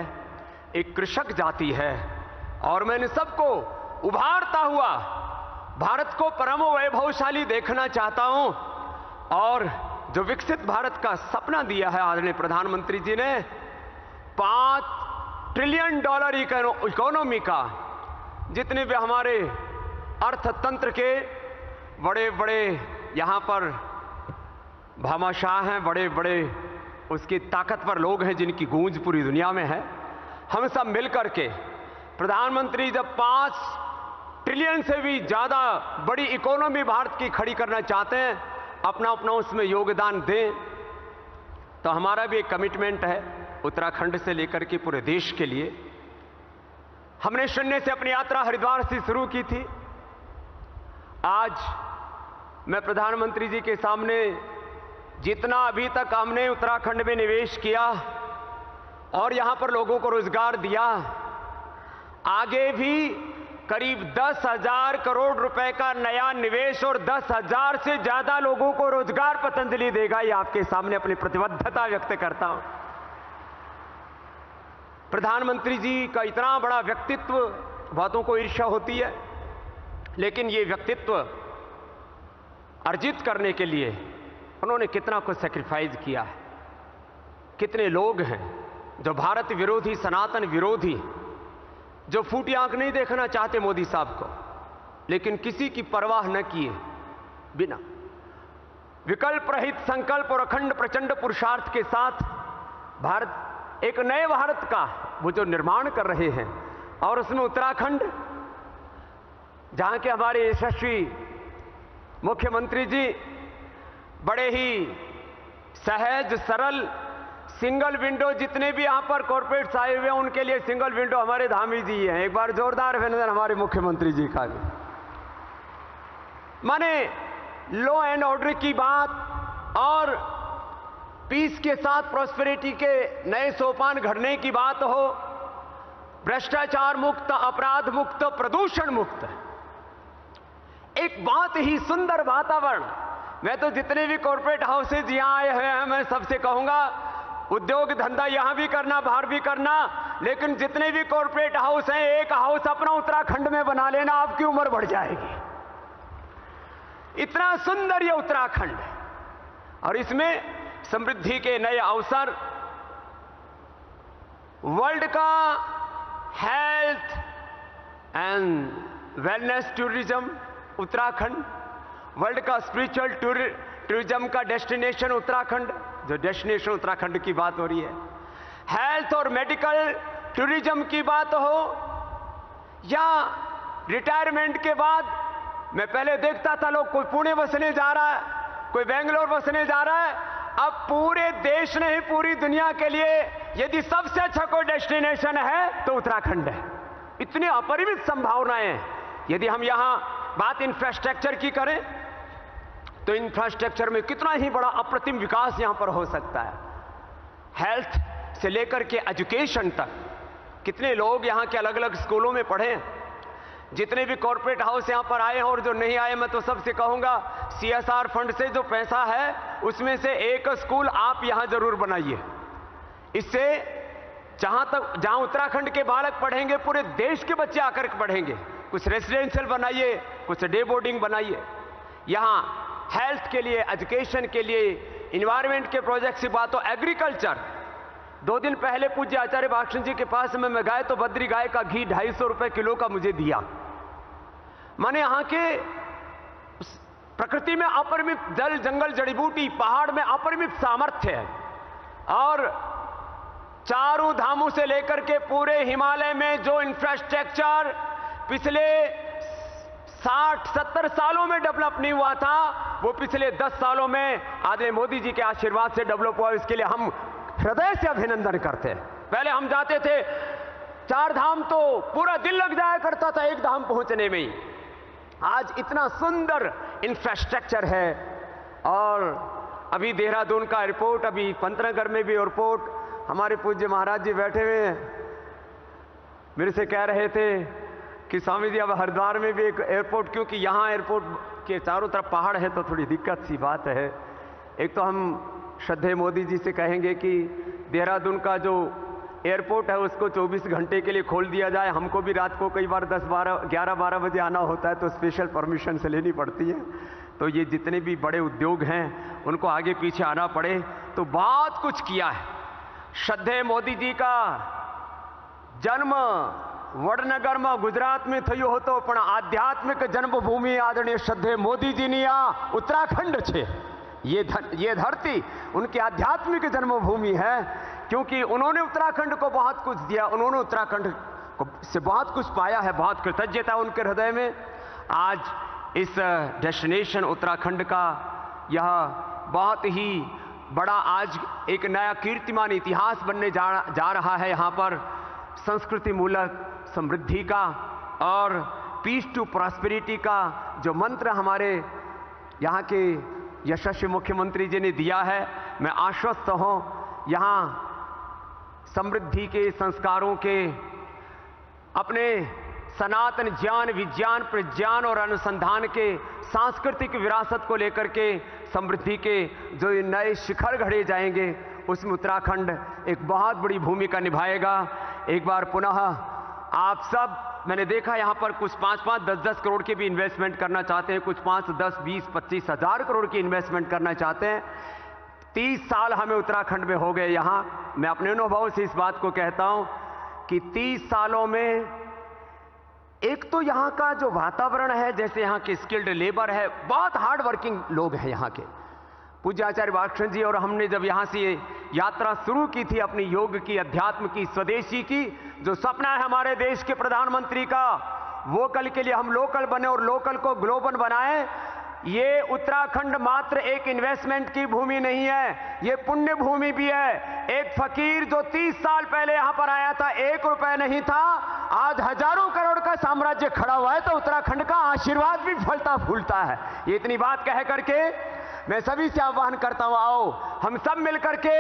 एक कृषक जाति है, और मैंने सबको उभारता हुआ भारत को परम वैभवशाली देखना चाहता हूं। और जो विकसित भारत का सपना दिया है आदरणीय प्रधानमंत्री जी ने, $5 ट्रिलियन इकोनॉमी का, जितने भी हमारे अर्थतंत्र के बड़े बड़े यहां पर भामाशाह हैं, बड़े बड़े उसके ताकतवर लोग हैं जिनकी गूंज पूरी दुनिया में है, हम सब मिलकर के प्रधानमंत्री जब 5 ट्रिलियन से भी ज्यादा बड़ी इकोनॉमी भारत की खड़ी करना चाहते हैं, अपना अपना उसमें योगदान दें, तो हमारा भी एक कमिटमेंट है उत्तराखंड से लेकर के पूरे देश के लिए। हमने शून्य से अपनी यात्रा हरिद्वार से शुरू की थी। आज मैं प्रधानमंत्री जी के सामने जितना अभी तक हमने उत्तराखंड में निवेश किया और यहां पर लोगों को रोजगार दिया, आगे भी करीब 10,000 करोड़ रुपए का नया निवेश और 10,000 से ज्यादा लोगों को रोजगार पतंजलि देगा। ये आपके सामने अपनी प्रतिबद्धता व्यक्त करता हूं। प्रधानमंत्री जी का इतना बड़ा व्यक्तित्व, बातों को ईर्ष्या होती है, लेकिन ये व्यक्तित्व अर्जित करने के लिए उन्होंने कितना कुछ सैक्रिफाइस किया है। कितने लोग हैं जो भारत विरोधी, सनातन विरोधी, जो फूटी आंख नहीं देखना चाहते मोदी साहब को, लेकिन किसी की परवाह न किए बिना विकल्प रहित संकल्प और अखंड प्रचंड पुरुषार्थ के साथ भारत, एक नए भारत का वो जो निर्माण कर रहे हैं, और उसमें उत्तराखंड, जहां के हमारे यशस्वी मुख्यमंत्री जी बड़े ही सहज सरल, सिंगल विंडो, जितने भी यहां पर कॉर्पोरेट्स आए हुए हैं उनके लिए सिंगल विंडो हमारे धामी जी हैं। एक बार जोरदार अभिनंदन हमारे मुख्यमंत्री जी का भी। माने लॉ एंड ऑर्डर की बात और पीस के साथ प्रॉस्पेरिटी के नए सोपान घड़ने की बात हो, भ्रष्टाचार मुक्त, अपराध मुक्त, प्रदूषण मुक्त, एक बहुत ही सुंदर वातावरण। मैं तो जितने भी कॉर्पोरेट हाउसेज यहां आए हुए हैं, मैं सबसे कहूंगा उद्योग धंधा यहां भी करना, बाहर भी करना, लेकिन जितने भी कॉर्पोरेट हाउस हैं, एक हाउस अपना उत्तराखंड में बना लेना, आपकी उम्र बढ़ जाएगी। इतना सुंदर ये उत्तराखंड है और इसमें समृद्धि के नए अवसर, वर्ल्ड का health and wellness tourism Uttarakhand, world का स्पिरिचुअल टूरिज्म का डेस्टिनेशन उत्तराखंड, जो डेस्टिनेशन उत्तराखंड की बात हो रही है, हेल्थ और मेडिकल टूरिज्म की बात हो, या रिटायरमेंट के बाद मैं पहले देखता था लोग कोई पुणे बसने जा रहा है, कोई बेंगलोर बसने जा रहा है, अब पूरे देश नहीं पूरी दुनिया के लिए यदि सबसे अच्छा कोई डेस्टिनेशन है तो उत्तराखंड है। इतनी अपरिमित संभावनाएं हैं। यदि हम यहां बात इंफ्रास्ट्रक्चर की करें तो इंफ्रास्ट्रक्चर में कितना ही बड़ा अप्रतिम विकास यहां पर हो सकता है। हेल्थ से लेकर के एजुकेशन तक कितने लोग यहां के अलग अलग स्कूलों में पढ़े। जितने भी कॉर्पोरेट हाउस यहां पर आए हैं और जो नहीं आए, मैं तो सबसे कहूंगा CSR फंड से जो पैसा है उसमें से एक स्कूल आप यहां जरूर बनाइए। इससे जहां उत्तराखंड के बालक पढ़ेंगे, पूरे देश के बच्चे आकर के पढ़ेंगे। कुछ रेसिडेंशियल बनाइए, कुछ डे बोर्डिंग बनाइए। यहां हेल्थ के लिए, एजुकेशन के लिए, इन्वायरमेंट के प्रोजेक्ट की बात हो, एग्रीकल्चर। 2 दिन पहले पूज्य आचार्य भाषण जी के पास में मैं गया तो बद्री गाय का घी 250 रुपए किलो का मुझे दिया। माने यहां के प्रकृति में अपरिमित जल, जंगल, जड़ी बूटी, पहाड़ में अपरिमित सामर्थ्य है और चारों धामों से लेकर के पूरे हिमालय में जो इंफ्रास्ट्रक्चर पिछले 60-70 सालों में डेवलप नहीं हुआ था, वो पिछले 10 सालों में आदरणीय मोदी जी के आशीर्वाद से डेवलप हुआ। इसके लिए हम हृदय से अभिनंदन करते हैं। पहले हम जाते थे 4 धाम तो पूरा दिन लग जाया करता था एक धाम पहुंचने में ही। आज इतना सुंदर इंफ्रास्ट्रक्चर है और अभी देहरादून का एयरपोर्ट, अभी पंतनगर में भी एयरपोर्ट, हमारे पूज्य महाराज जी बैठे हुए हैं, मेरे से कह रहे थे कि स्वामी जी अब हरिद्वार में भी एक एयरपोर्ट, क्योंकि यहाँ एयरपोर्ट के चारों तरफ पहाड़ है तो थोड़ी दिक्कत सी बात है। एक तो हम श्रद्धेय मोदी जी से कहेंगे कि देहरादून का जो एयरपोर्ट है उसको 24 घंटे के लिए खोल दिया जाए। हमको भी रात को कई बार 11-12 बजे आना होता है तो स्पेशल परमिशन से लेनी पड़ती है। तो ये जितने भी बड़े उद्योग हैं उनको आगे पीछे आना पड़े तो बहुत कुछ किया है। श्रद्धेय मोदी जी का जन्म वडनगर में गुजरात में थयो होतो, पण आध्यात्मिक जन्मभूमि आदरणीय श्रद्धेय मोदी जी नी आ उत्तराखंड छे। ये धरती उनकी आध्यात्मिक जन्मभूमि है, क्योंकि उन्होंने उत्तराखंड को बहुत कुछ दिया, उन्होंने उत्तराखंड से बहुत कुछ पाया है, बहुत कृतज्ञता उनके हृदय में। आज इस डेस्टिनेशन उत्तराखंड का यह बहुत ही बड़ा आज एक नया कीर्तिमान इतिहास बनने जा रहा है। यहाँ पर संस्कृति मूलक समृद्धि का और पीस टू प्रॉस्पेरिटी का जो मंत्र हमारे यहाँ के यशस्वी मुख्यमंत्री जी ने दिया है, मैं आश्वस्त हूँ यहाँ समृद्धि के, संस्कारों के, अपने सनातन ज्ञान, विज्ञान, प्रज्ञान और अनुसंधान के सांस्कृतिक विरासत को लेकर के समृद्धि के जो ये नए शिखर घड़े जाएंगे उसमें उत्तराखंड एक बहुत बड़ी भूमिका निभाएगा। एक बार पुनः आप सब, मैंने देखा यहाँ पर कुछ 5-5, 10-10 करोड़ के भी इन्वेस्टमेंट करना चाहते हैं, कुछ 5, 10, 20, 25 हजार करोड़ की इन्वेस्टमेंट करना चाहते हैं। 30 साल हमें उत्तराखंड में हो गए यहाँ। मैं अपने अनुभव से इस बात को कहता हूँ कि 30 सालों में एक तो यहाँ का जो वातावरण है, जैसे यहाँ के स्किल्ड लेबर है, बहुत हार्ड वर्किंग लोग हैं यहाँ के। पूज्य आचार्य भाषण जी और हमने जब यहाँ से यात्रा शुरू की थी अपनी योग की, अध्यात्म की, स्वदेशी की, जो सपना है हमारे देश के प्रधानमंत्री का, वोकल के लिए हम लोकल बने और लोकल को ग्लोबल बनाएं। ये उत्तराखंड मात्र एक इन्वेस्टमेंट की भूमि नहीं है, ये पुण्य भूमि भी है। एक फकीर जो 30 साल पहले यहाँ पर आया था, 1 रुपए नहीं था, आज हजारों करोड़ का साम्राज्य खड़ा हुआ है, तो उत्तराखंड का आशीर्वाद भी फलता फूलता है। ये इतनी बात कह करके मैं सभी से आह्वान करता हूं, आओ हम सब मिलकर के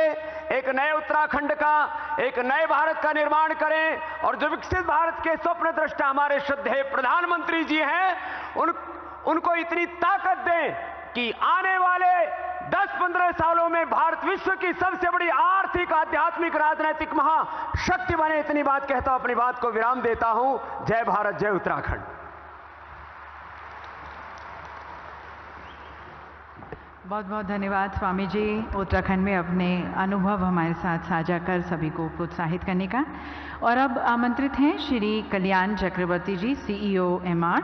एक नए उत्तराखंड का, एक नए भारत का निर्माण करें और जो विकसित भारत के स्वप्न दृष्टा हमारे श्रद्धेय प्रधानमंत्री जी हैं उनको इतनी ताकत दें कि आने वाले 10-15 सालों में भारत विश्व की सबसे बड़ी आर्थिक, आध्यात्मिक, राजनीतिक महाशक्ति बने। इतनी बात कहता हूं, अपनी बात को विराम देता हूं। जय भारत, जय उत्तराखंड।
बहुत बहुत धन्यवाद स्वामी जी, उत्तराखंड में अपने अनुभव हमारे साथ साझा कर सभी को प्रोत्साहित करने का। और अब आमंत्रित हैं श्री कल्याण चक्रवर्ती जी, CEO MR।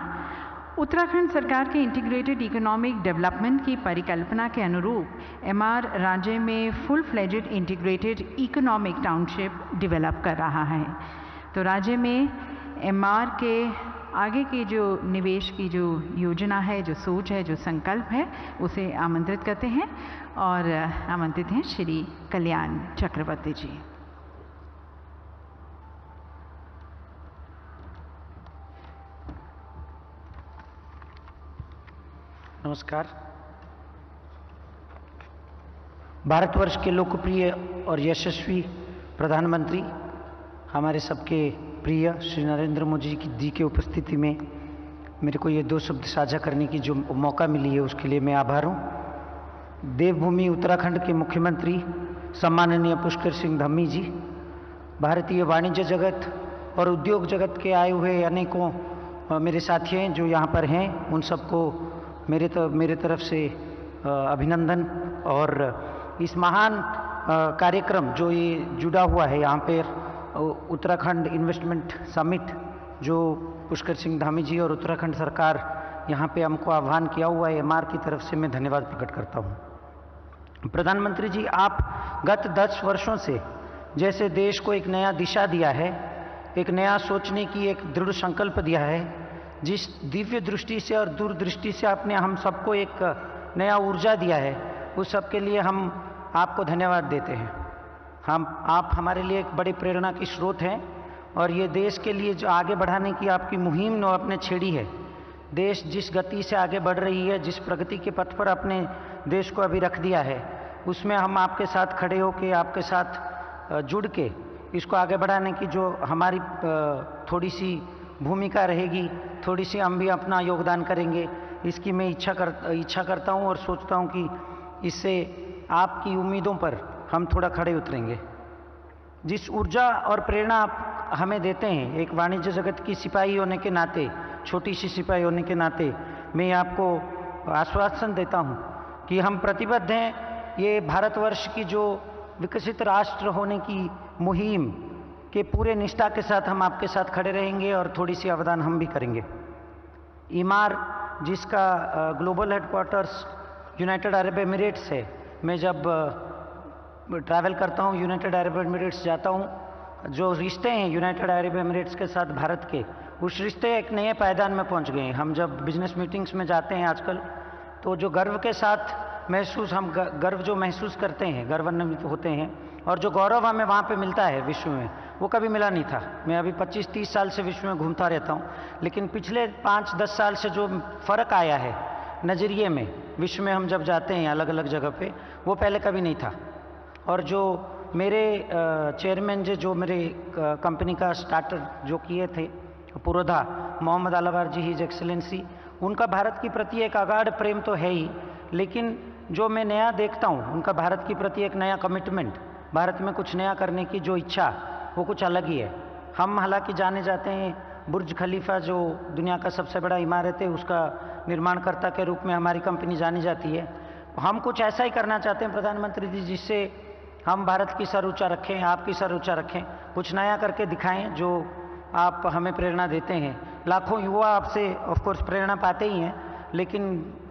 उत्तराखंड सरकार के इंटीग्रेटेड इकोनॉमिक डेवलपमेंट की परिकल्पना के अनुरूप MR राज्य में full fledged integrated economic township develop कर रहा है। तो राज्य में MR के आगे की जो निवेश की जो योजना है, जो सोच है, जो संकल्प है, उसे आमंत्रित करते हैं और आमंत्रित हैं श्री कल्याण चक्रवर्ती जी।
नमस्कार। भारतवर्ष के लोकप्रिय और यशस्वी प्रधानमंत्री, हमारे सबके प्रिय श्री नरेंद्र मोदी जी की उपस्थिति में मेरे को ये 2 शब्द साझा करने की जो मौका मिली है उसके लिए मैं आभार हूँ। देवभूमि उत्तराखंड के मुख्यमंत्री सम्माननीय पुष्कर सिंह धामी जी, भारतीय वाणिज्य जगत और उद्योग जगत के आए हुए अनेकों मेरे साथी हैं जो यहाँ पर हैं, उन सबको मेरे तरफ से अभिनंदन। और इस महान कार्यक्रम जो ये जुड़ा हुआ है यहाँ पर उत्तराखंड इन्वेस्टमेंट समिट, जो पुष्कर सिंह धामी जी और उत्तराखंड सरकार यहाँ पे हमको आह्वान किया हुआ है, MR की तरफ से मैं धन्यवाद प्रकट करता हूँ। प्रधानमंत्री जी, आप गत 10 वर्षों से जैसे देश को एक नया दिशा दिया है, एक नया सोचने की एक दृढ़ संकल्प दिया है, जिस दिव्य दृष्टि से और दूरदृष्टि से आपने हम सबको एक नया ऊर्जा दिया है, उस सब के लिए हम आपको धन्यवाद देते हैं। आप हमारे लिए एक बड़ी प्रेरणा की स्रोत हैं और ये देश के लिए जो आगे बढ़ाने की आपकी मुहिम ने आपने छेड़ी है, देश जिस गति से आगे बढ़ रही है, जिस प्रगति के पथ पर अपने देश को अभी रख दिया है, उसमें हम आपके साथ खड़े होके, आपके साथ जुड़ के इसको आगे बढ़ाने की जो हमारी थोड़ी सी भूमिका रहेगी, थोड़ी सी हम भी अपना योगदान करेंगे, इसकी मैं इच्छा करता हूँ और सोचता हूँ कि इससे आपकी उम्मीदों पर हम थोड़ा खड़े उतरेंगे। जिस ऊर्जा और प्रेरणा आप हमें देते हैं, एक वाणिज्य जगत की सिपाही होने के नाते, छोटी सी सिपाही होने के नाते, मैं आपको आश्वासन देता हूं कि हम प्रतिबद्ध हैं ये भारतवर्ष की जो विकसित राष्ट्र होने की मुहिम के पूरे निष्ठा के साथ हम आपके साथ खड़े रहेंगे और थोड़ी सी अवदान हम भी करेंगे। MR जिसका global headquarters United Arab Emirates है, मैं जब ट्रैवल करता हूँ, यूनाइटेड अरब एमिरेट्स जाता हूँ, जो रिश्ते हैं यूनाइटेड अरब एमिरेट्स के साथ भारत के, उस रिश्ते एक नए पायदान में पहुँच गए हैं। हम जब बिजनेस मीटिंग्स में जाते हैं आजकल, तो जो गर्व के साथ हम गर्व जो महसूस करते हैं, गर्वान्वित होते हैं, और जो गौरव हमें वहाँ पे मिलता है विश्व में, वो कभी मिला नहीं था। मैं अभी 25-30 साल से विश्व में घूमता रहता हूँ, लेकिन पिछले 5-10 साल से जो फ़र्क आया है नज़रिए में, विश्व में हम जब जाते हैं अलग अलग जगह पे, वो पहले कभी नहीं था। और जो मेरे चेयरमैन जो मेरे कंपनी का स्टार्टर जो किए थे पुरोधा, मोहम्मद आलावार जी, हिज एक्सेलेंसी, उनका भारत की प्रति एक अगाध प्रेम तो है ही, लेकिन जो मैं नया देखता हूँ, उनका भारत की प्रति एक नया कमिटमेंट, भारत में कुछ नया करने की जो इच्छा, वो कुछ अलग ही है। हम हालांकि जाने जाते हैं बुर्ज खलीफा जो दुनिया का सबसे बड़ा इमारत है, उसका निर्माणकर्ता के रूप में हमारी कंपनी जानी जाती है। हम कुछ ऐसा ही करना चाहते हैं प्रधानमंत्री जी, जिससे हम भारत की सर ऊंचा रखें, आपकी सर ऊंचा रखें, कुछ नया करके दिखाएं जो आप हमें प्रेरणा देते हैं। लाखों युवा आपसे ऑफ कोर्स प्रेरणा पाते ही हैं, लेकिन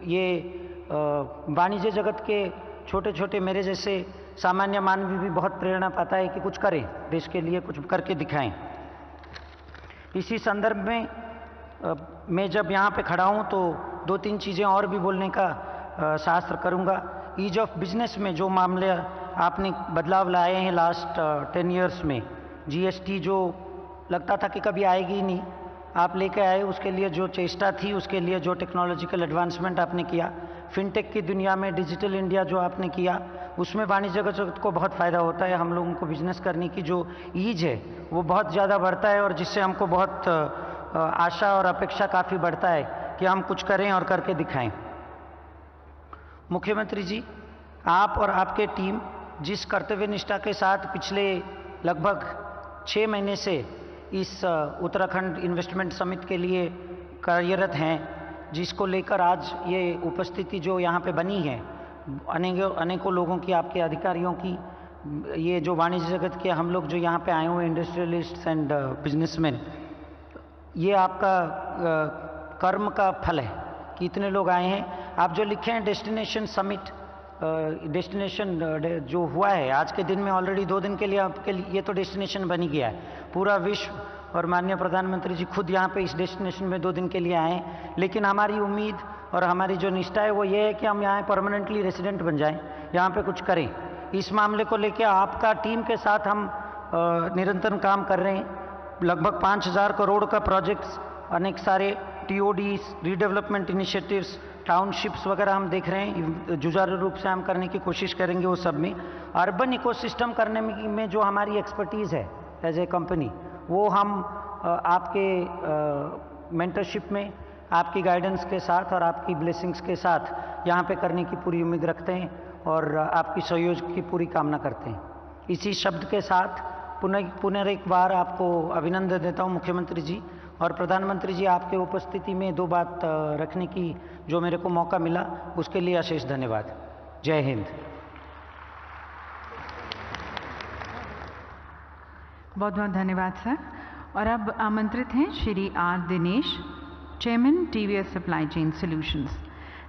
ये वाणिज्य जगत के छोटे छोटे मेरे जैसे सामान्य मानवी भी बहुत प्रेरणा पाता है कि कुछ करें, देश के लिए कुछ करके दिखाएं। इसी संदर्भ में मैं जब यहाँ पे खड़ा हूँ तो 2-3 चीज़ें और भी बोलने का शास्त्र करूँगा। ईज ऑफ बिजनेस में जो मामले आपने बदलाव लाए हैं लास्ट 10 इयर्स में, GST जो लगता था कि कभी आएगी ही नहीं, आप लेके आए, उसके लिए जो चेष्टा थी, उसके लिए जो टेक्नोलॉजिकल एडवांसमेंट आपने किया, फिनटेक की दुनिया में डिजिटल इंडिया जो आपने किया, उसमें वाणिज्य जगत को बहुत फ़ायदा होता है। हम लोगों को बिजनेस करने की जो ईज है वो बहुत ज़्यादा बढ़ता है, और जिससे हमको बहुत आशा और अपेक्षा काफ़ी बढ़ता है कि हम कुछ करें और करके दिखाएं। मुख्यमंत्री जी, आप और आपके टीम जिस कर्तव्य निष्ठा के साथ पिछले लगभग 6 महीने से इस उत्तराखंड इन्वेस्टमेंट समिट के लिए कार्यरत हैं, जिसको लेकर आज ये उपस्थिति जो यहाँ पे बनी है, अनेकों लोगों की, आपके अधिकारियों की, ये जो वाणिज्य जगत के हम लोग जो यहाँ पे आए हुए इंडस्ट्रियलिस्ट्स एंड बिजनेसमैन, ये आपका कर्म का फल है कि इतने लोग आए हैं। आप जो लिखे हैं डेस्टिनेशन समिट, डेस्टिनेशन जो हुआ है आज के दिन में, ऑलरेडी 2 दिन के लिए आपके लिए ये तो डेस्टिनेशन बन ही गया है। पूरा विश्व और माननीय प्रधानमंत्री जी खुद यहाँ पे इस डेस्टिनेशन में 2 दिन के लिए आए हैं। लेकिन हमारी उम्मीद और हमारी जो निष्ठा है वो ये है कि हम यहाँ परमानेंटली रेसिडेंट बन जाएं, यहाँ पे कुछ करें। इस मामले को लेकर आपका टीम के साथ हम निरंतर काम कर रहे हैं। लगभग 5,000 करोड़ का प्रोजेक्ट्स, अनेक सारे TODs, रीडेवलपमेंट इनिशिएटिव्स, टाउनशिप्स वगैरह हम देख रहे हैं, जुझारू रूप से हम करने की कोशिश करेंगे। वो सब में अर्बन इकोसिस्टम करने में जो हमारी एक्सपर्टीज़ है एज ए कंपनी, वो हम आपके मेंटरशिप में, आपकी गाइडेंस के साथ और आपकी ब्लेसिंग्स के साथ यहाँ पे करने की पूरी उम्मीद रखते हैं और आपकी सहयोग की पूरी कामना करते हैं। इसी शब्द के साथ पुनः एक बार आपको अभिनंदन देता हूँ मुख्यमंत्री जी, और प्रधानमंत्री जी आपके उपस्थिति में 2 बात रखने की जो मेरे को मौका मिला, उसके लिए अशेष धन्यवाद। जय हिंद।
बहुत बहुत धन्यवाद सर। और अब आमंत्रित हैं Shri R Dinesh, chairman TVS supply chain solutions.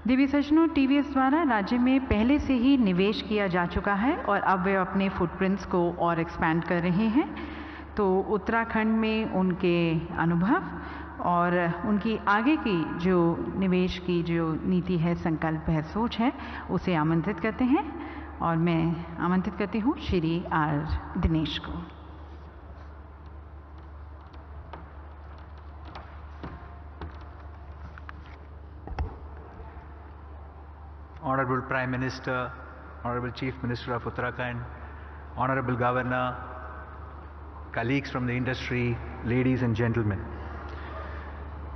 देवी सज्जनों, TVS द्वारा राज्य में पहले से ही निवेश किया जा चुका है और अब वे अपने फुटप्रिंट्स को और एक्सपैंड कर रहे हैं। तो उत्तराखंड में उनके अनुभव और उनकी आगे की जो निवेश की जो नीति है, संकल्प है, सोच है, उसे आमंत्रित करते हैं। और मैं आमंत्रित करती हूँ श्री R दिनेश को।
Honorable Prime Minister, Honorable Chief Minister of Uttarakhand, Honorable Governor, colleagues from the industry, ladies and gentlemen.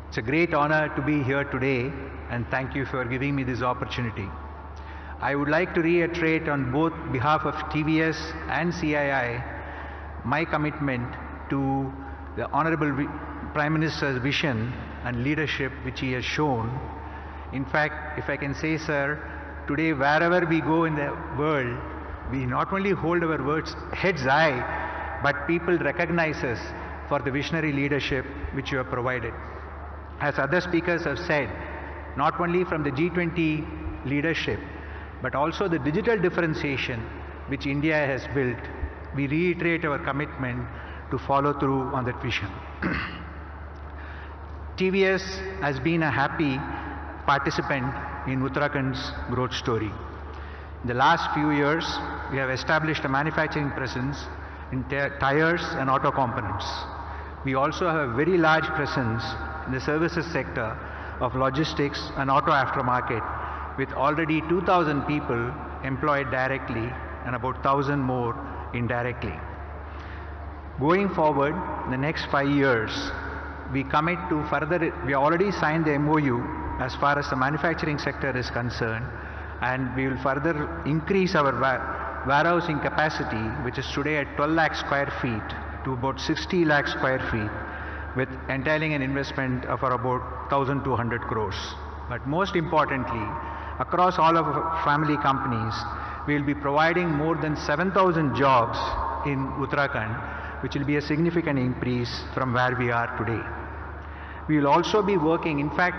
It's a great honor to be here today, and thank you for giving me this opportunity. I would like to reiterate on both behalf of TVS and CII my commitment to the Honorable Prime Minister's vision and leadership which he has shown. In fact, if I can say, sir, today wherever we go in the world, we not only hold our words heads high, but people recognize us for the visionary leadership which you have provided. As other speakers have said, not only from the G20 leadership, but also the digital differentiation which India has built, we reiterate our commitment to follow through on that vision. TVS has been a happy participant in Uttarakhand's growth story. In the last few years, we have established a manufacturing presence in tires and auto components. We also have a very large presence in the services sector of logistics and auto aftermarket, with already 2,000 people employed directly and about 1,000 more indirectly. Going forward, in the next 5 years, we commit to further, we already signed the MOU as far as the manufacturing sector is concerned, and we will further increase our warehousing capacity, which is today at 12 lakh square feet, to about 60 lakh square feet, with entailing an investment of about 1,200 crores. But most importantly, across all of our family companies, we will be providing more than 7,000 jobs in Uttarakhand, which will be a significant increase from where we are today. We will also be working, in fact,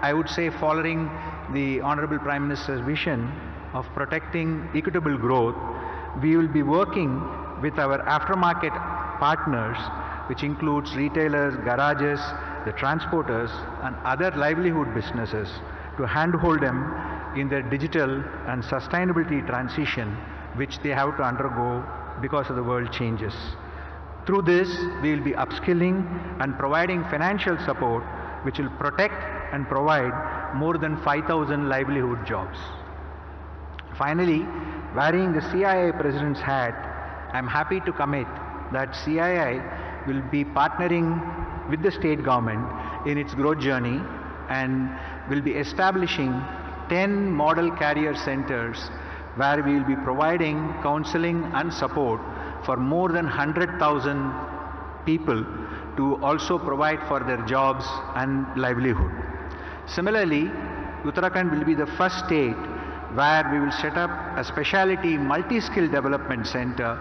I would say following the Honorable Prime Minister's vision of protecting equitable growth, we will be working with our aftermarket partners, which includes retailers, garages, the transporters, and other livelihood businesses, to handhold them in their digital and sustainability transition which they have to undergo because of the world changes. Through this, we will be upskilling and providing financial support which will protect and provide more than 5,000 livelihood jobs. Finally, wearing the CII President's hat, I am happy to commit that CII will be partnering with the state government in its growth journey and will be establishing 10 model career centers where we will be providing counseling and support for more than 100,000 people to also provide for their jobs and livelihood. Similarly, Uttarakhand will be the first state where we will set up a specialty multi-skill development center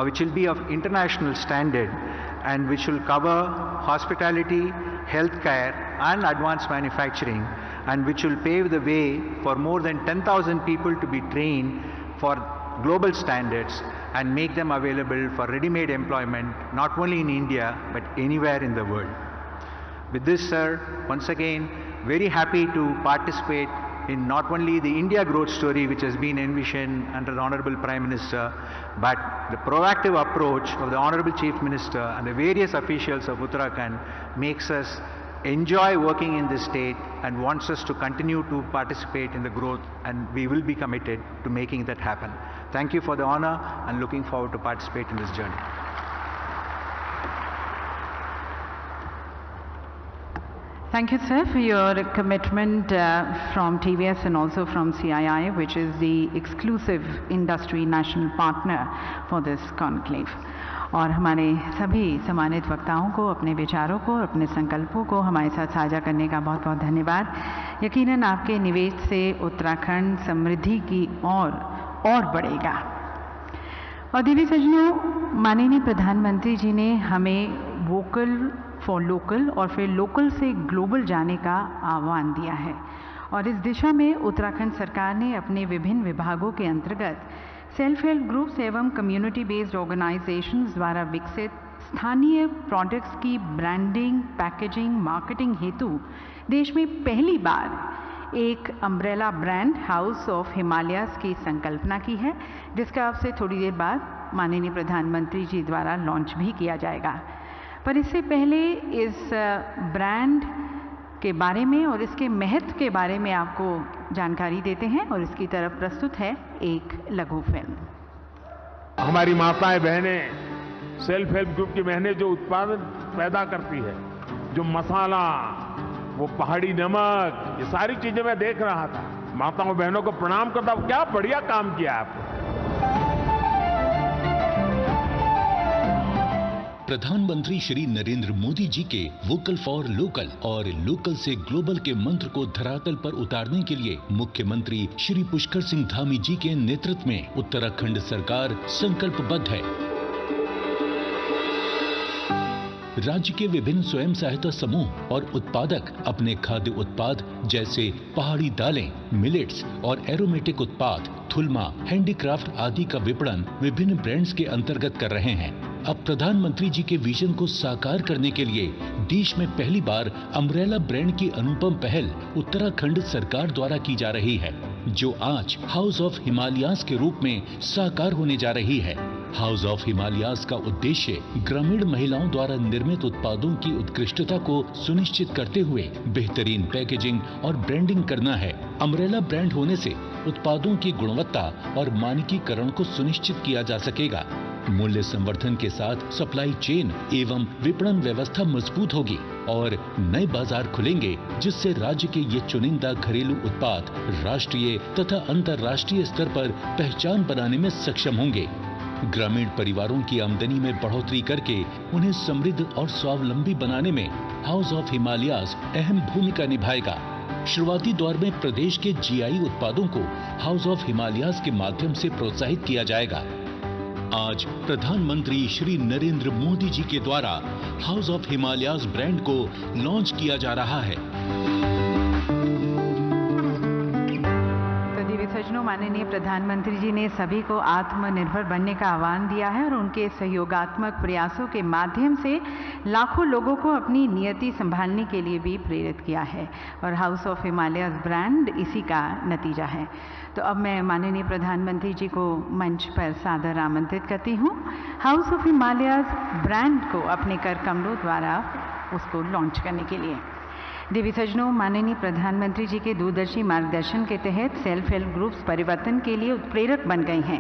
which will be of international standard and which will cover hospitality, healthcare and advanced manufacturing, and which will pave the way for more than 10,000 people to be trained for global standards and make them available for ready-made employment not only in India but anywhere in the world. With this, sir, once again, very happy to participate in not only the India growth story which has been envisioned under the Honorable Prime Minister, but the proactive approach of the Honorable Chief Minister and the various officials of Uttarakhand makes us enjoy working in this state and wants us to continue to participate in the growth, and we will be committed to making that happen. Thank you for the honor and looking forward to participate in this journey.
Thank you, sir, for your commitment from TVS and also from CII, which is the exclusive industry national partner for this conclave. और हमारे सभी सम्मानित वक्ताओं को अपने विचारों को, अपने संकल्पों को हमारे साथ साझा करने का बहुत बहुत धन्यवाद। यकीनन आपके निवेश से उत्तराखंड समृद्धि की और बढ़ेगा। और देवी सज्जनों, माननीय प्रधानमंत्री जी ने हमें वोकल फॉर लोकल और फिर लोकल से ग्लोबल जाने का आह्वान दिया है, और इस दिशा में उत्तराखंड सरकार ने अपने विभिन्न विभागों के अंतर्गत सेल्फ हेल्प ग्रुप्स एवं कम्युनिटी बेस्ड ऑर्गेनाइजेशंस द्वारा विकसित स्थानीय प्रोडक्ट्स की ब्रांडिंग, पैकेजिंग, मार्केटिंग हेतु देश में पहली बार एक umbrella brand house of Himalayas की संकल्पना की है, जिसका आपसे थोड़ी देर बाद माननीय प्रधानमंत्री जी द्वारा लॉन्च भी किया जाएगा। पर इससे पहले इस ब्रांड के बारे में और इसके महत्व के बारे में आपको जानकारी देते हैं, और इसकी तरफ प्रस्तुत है एक लघु फिल्म।
हमारी माताएं बहनें सेल्फ हेल्प ग्रुप की बहनें जो उत्पादन पैदा करती है, जो मसाला, वो पहाड़ी नमक, ये सारी चीजें मैं देख रहा था। माताओं बहनों को प्रणाम करता हूं, क्या बढ़िया काम किया आपने।
प्रधानमंत्री श्री नरेंद्र मोदी जी के वोकल फॉर लोकल और लोकल से ग्लोबल के मंत्र को धरातल पर उतारने के लिए मुख्यमंत्री श्री पुष्कर सिंह धामी जी के नेतृत्व में उत्तराखंड सरकार संकल्पबद्ध है। राज्य के विभिन्न स्वयं सहायता समूह और उत्पादक अपने खाद्य उत्पाद जैसे पहाड़ी दालें, मिलेट्स और एरोमेटिक उत्पाद, थुल्मा, हैंडीक्राफ्ट आदि का विपणन विभिन्न ब्रांड्स के अंतर्गत कर रहे हैं। अब प्रधानमंत्री जी के विजन को साकार करने के लिए देश में पहली बार अम्ब्रेला ब्रांड की अनुपम पहल उत्तराखंड सरकार द्वारा की जा रही है, जो आज हाउस ऑफ हिमालयाज़ के रूप में साकार होने जा रही है। हाउस ऑफ हिमालयाज़ का उद्देश्य ग्रामीण महिलाओं द्वारा निर्मित उत्पादों की उत्कृष्टता को सुनिश्चित करते हुए बेहतरीन पैकेजिंग और ब्रांडिंग करना है। अम्ब्रेला ब्रांड होने से उत्पादों की गुणवत्ता और मानकीकरण को सुनिश्चित किया जा सकेगा। मूल्य संवर्धन के साथ सप्लाई चेन एवं विपणन व्यवस्था मजबूत होगी और नए बाजार खुलेंगे, जिससे राज्य के ये चुनिंदा घरेलू उत्पाद राष्ट्रीय तथा अंतर्राष्ट्रीय स्तर पर पहचान बनाने में सक्षम होंगे। ग्रामीण परिवारों की आमदनी में बढ़ोतरी करके उन्हें समृद्ध और स्वावलंबी बनाने में हाउस ऑफ हिमालयाज़ अहम भूमिका निभाएगा। शुरुआती दौर में प्रदेश के जीआई उत्पादों को हाउस ऑफ हिमालयाज़ के माध्यम से प्रोत्साहित किया जाएगा। आज प्रधानमंत्री श्री नरेंद्र मोदी जी के द्वारा हाउस ऑफ हिमालयाज़ ब्रांड को लॉन्च किया जा रहा है।
तो दिव्य सज्जनों, माननीय प्रधानमंत्री जी ने सभी को आत्मनिर्भर बनने का आह्वान दिया है और उनके सहयोगात्मक प्रयासों के माध्यम से लाखों लोगों को अपनी नियति संभालने के लिए भी प्रेरित किया है, और हाउस ऑफ हिमालयाज़ ब्रांड इसी का नतीजा है। तो अब मैं माननीय प्रधानमंत्री जी को मंच पर सादर आमंत्रित करती हूँ हाउस ऑफ हिमालयाज़ ब्रांड को अपने कर कमलों द्वारा उसको लॉन्च करने के लिए। देवी सज्जनों, माननीय प्रधानमंत्री जी के दूरदर्शी मार्गदर्शन के तहत सेल्फ हेल्प ग्रुप्स परिवर्तन के लिए उत्प्रेरक बन गए हैं।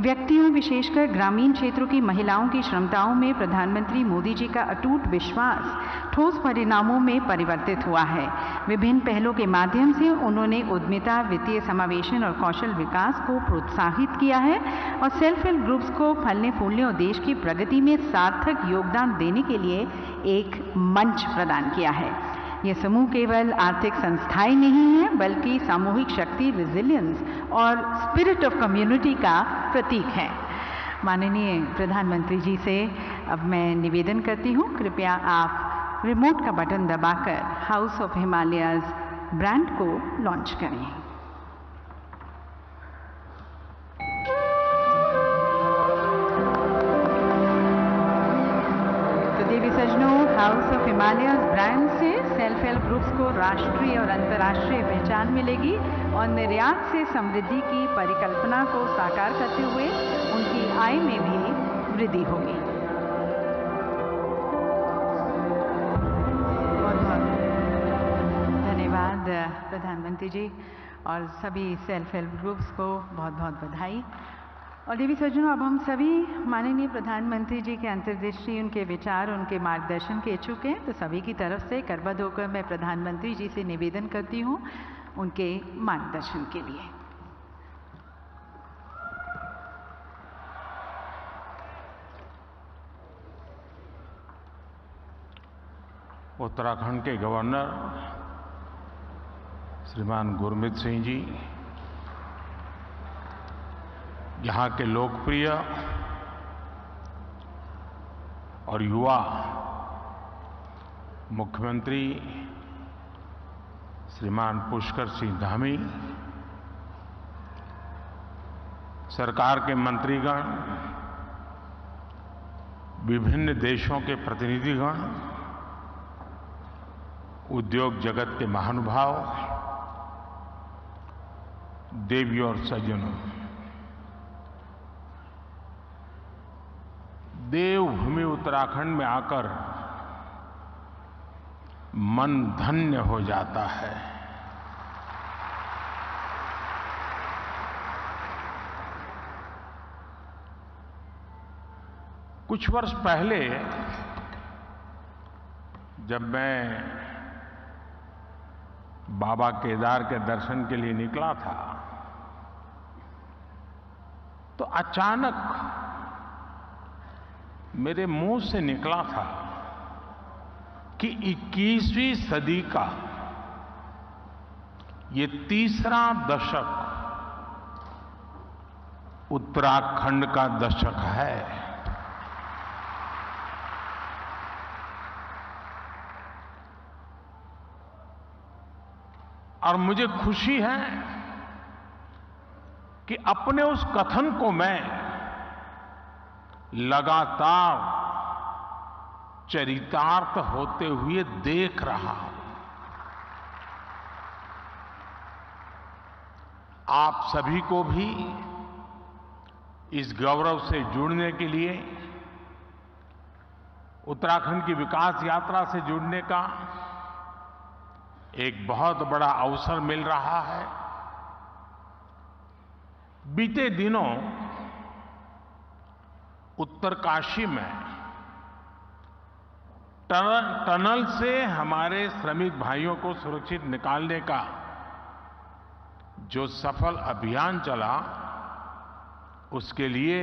व्यक्तियों, विशेषकर ग्रामीण क्षेत्रों की महिलाओं की क्षमताओं में प्रधानमंत्री मोदी जी का अटूट विश्वास ठोस परिणामों में परिवर्तित हुआ है। विभिन्न पहलों के माध्यम से उन्होंने उद्यमिता, वित्तीय समावेशन और कौशल विकास को प्रोत्साहित किया है और सेल्फ हेल्प ग्रुप्स को फलने फूलने और देश की प्रगति में सार्थक योगदान देने के लिए एक मंच प्रदान किया है। ये समूह केवल आर्थिक संस्थाएं नहीं है, बल्कि सामूहिक शक्ति, रेजिलियंस और स्पिरिट ऑफ कम्युनिटी का प्रतीक है। माननीय प्रधानमंत्री जी से अब मैं निवेदन करती हूँ, कृपया आप रिमोट का बटन दबाकर हाउस ऑफ हिमालयाज ब्रांड को लॉन्च करें। देवी सज्जनों, हाउस ऑफ हिमालयाज ब्रांड से सेल्फ हेल्प ग्रुप्स को राष्ट्रीय और अंतर्राष्ट्रीय पहचान मिलेगी और निर्यात से समृद्धि की परिकल्पना को साकार करते हुए उनकी आय में भी वृद्धि होगी। बहुत बहुत धन्यवाद प्रधानमंत्री जी और सभी सेल्फ हेल्प ग्रुप्स को बहुत बहुत बधाई। और देवी सज्जनों, अब हम सभी माननीय प्रधानमंत्री जी के अंतर्दृष्टि, उनके विचार, उनके मार्गदर्शन के इच्छुक हैं, तो सभी की तरफ से करबद्ध होकर मैं प्रधानमंत्री जी से निवेदन करती हूँ उनके मार्गदर्शन के लिए।
उत्तराखंड के गवर्नर श्रीमान गुरमीत सिंह जी, यहाँ के लोकप्रिय और युवा मुख्यमंत्री श्रीमान पुष्कर सिंह धामी, सरकार के मंत्रीगण, विभिन्न देशों के प्रतिनिधिगण, उद्योग जगत के महानुभाव, देवी और सज्जनों, देवभूमि उत्तराखंड में आकर मन धन्य हो जाता है। कुछ वर्ष पहले जब मैं बाबा केदार के दर्शन के लिए निकला था, तो अचानक मेरे मुंह से निकला था कि 21वीं सदी का ये तीसरा दशक उत्तराखंड का दशक है। और मुझे खुशी है कि अपने उस कथन को मैं लगातार चरितार्थ होते हुए देख रहा हूं। आप सभी को भी इस गौरव से जुड़ने के लिए, उत्तराखंड की विकास यात्रा से जुड़ने का एक बहुत बड़ा अवसर मिल रहा है। बीते दिनों उत्तरकाशी में टनल से हमारे श्रमिक भाइयों को सुरक्षित निकालने का जो सफल अभियान चला, उसके लिए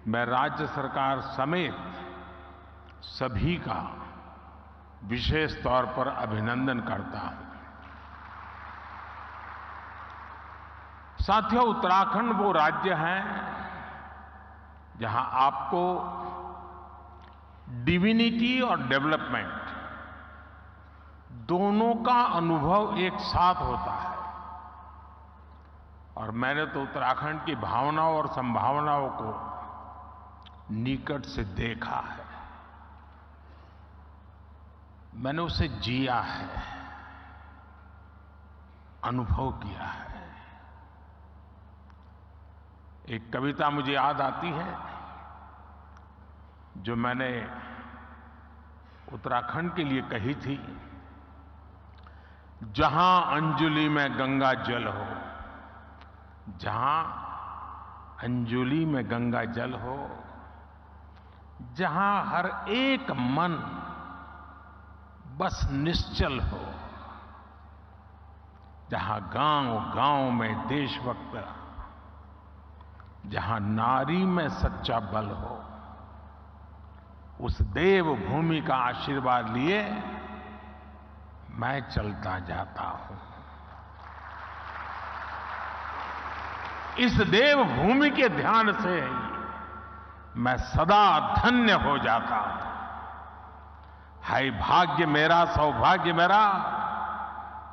मैं राज्य सरकार समेत सभी का विशेष तौर पर अभिनंदन करता हूं। साथियों, उत्तराखंड वो राज्य है जहां आपको डिविनिटी और डेवलपमेंट दोनों का अनुभव एक साथ होता है। और मैंने तो उत्तराखंड की भावनाओं और संभावनाओं को निकट से देखा है, मैंने उसे जिया है, अनुभव किया है। एक कविता मुझे याद आती है जो मैंने उत्तराखंड के लिए कही थी जहां अंजुलि में गंगा जल हो, जहां अंजुलि में गंगा जल हो, जहां हर एक मन बस निश्चल हो, जहां गांव-गांव में देशभक्त, जहां नारी में सच्चा बल हो, उस देव भूमि का आशीर्वाद लिए मैं चलता जाता हूं। इस देव भूमि के ध्यान से मैं सदा धन्य हो जाता हूं। हाय भाग्य मेरा, सौभाग्य मेरा,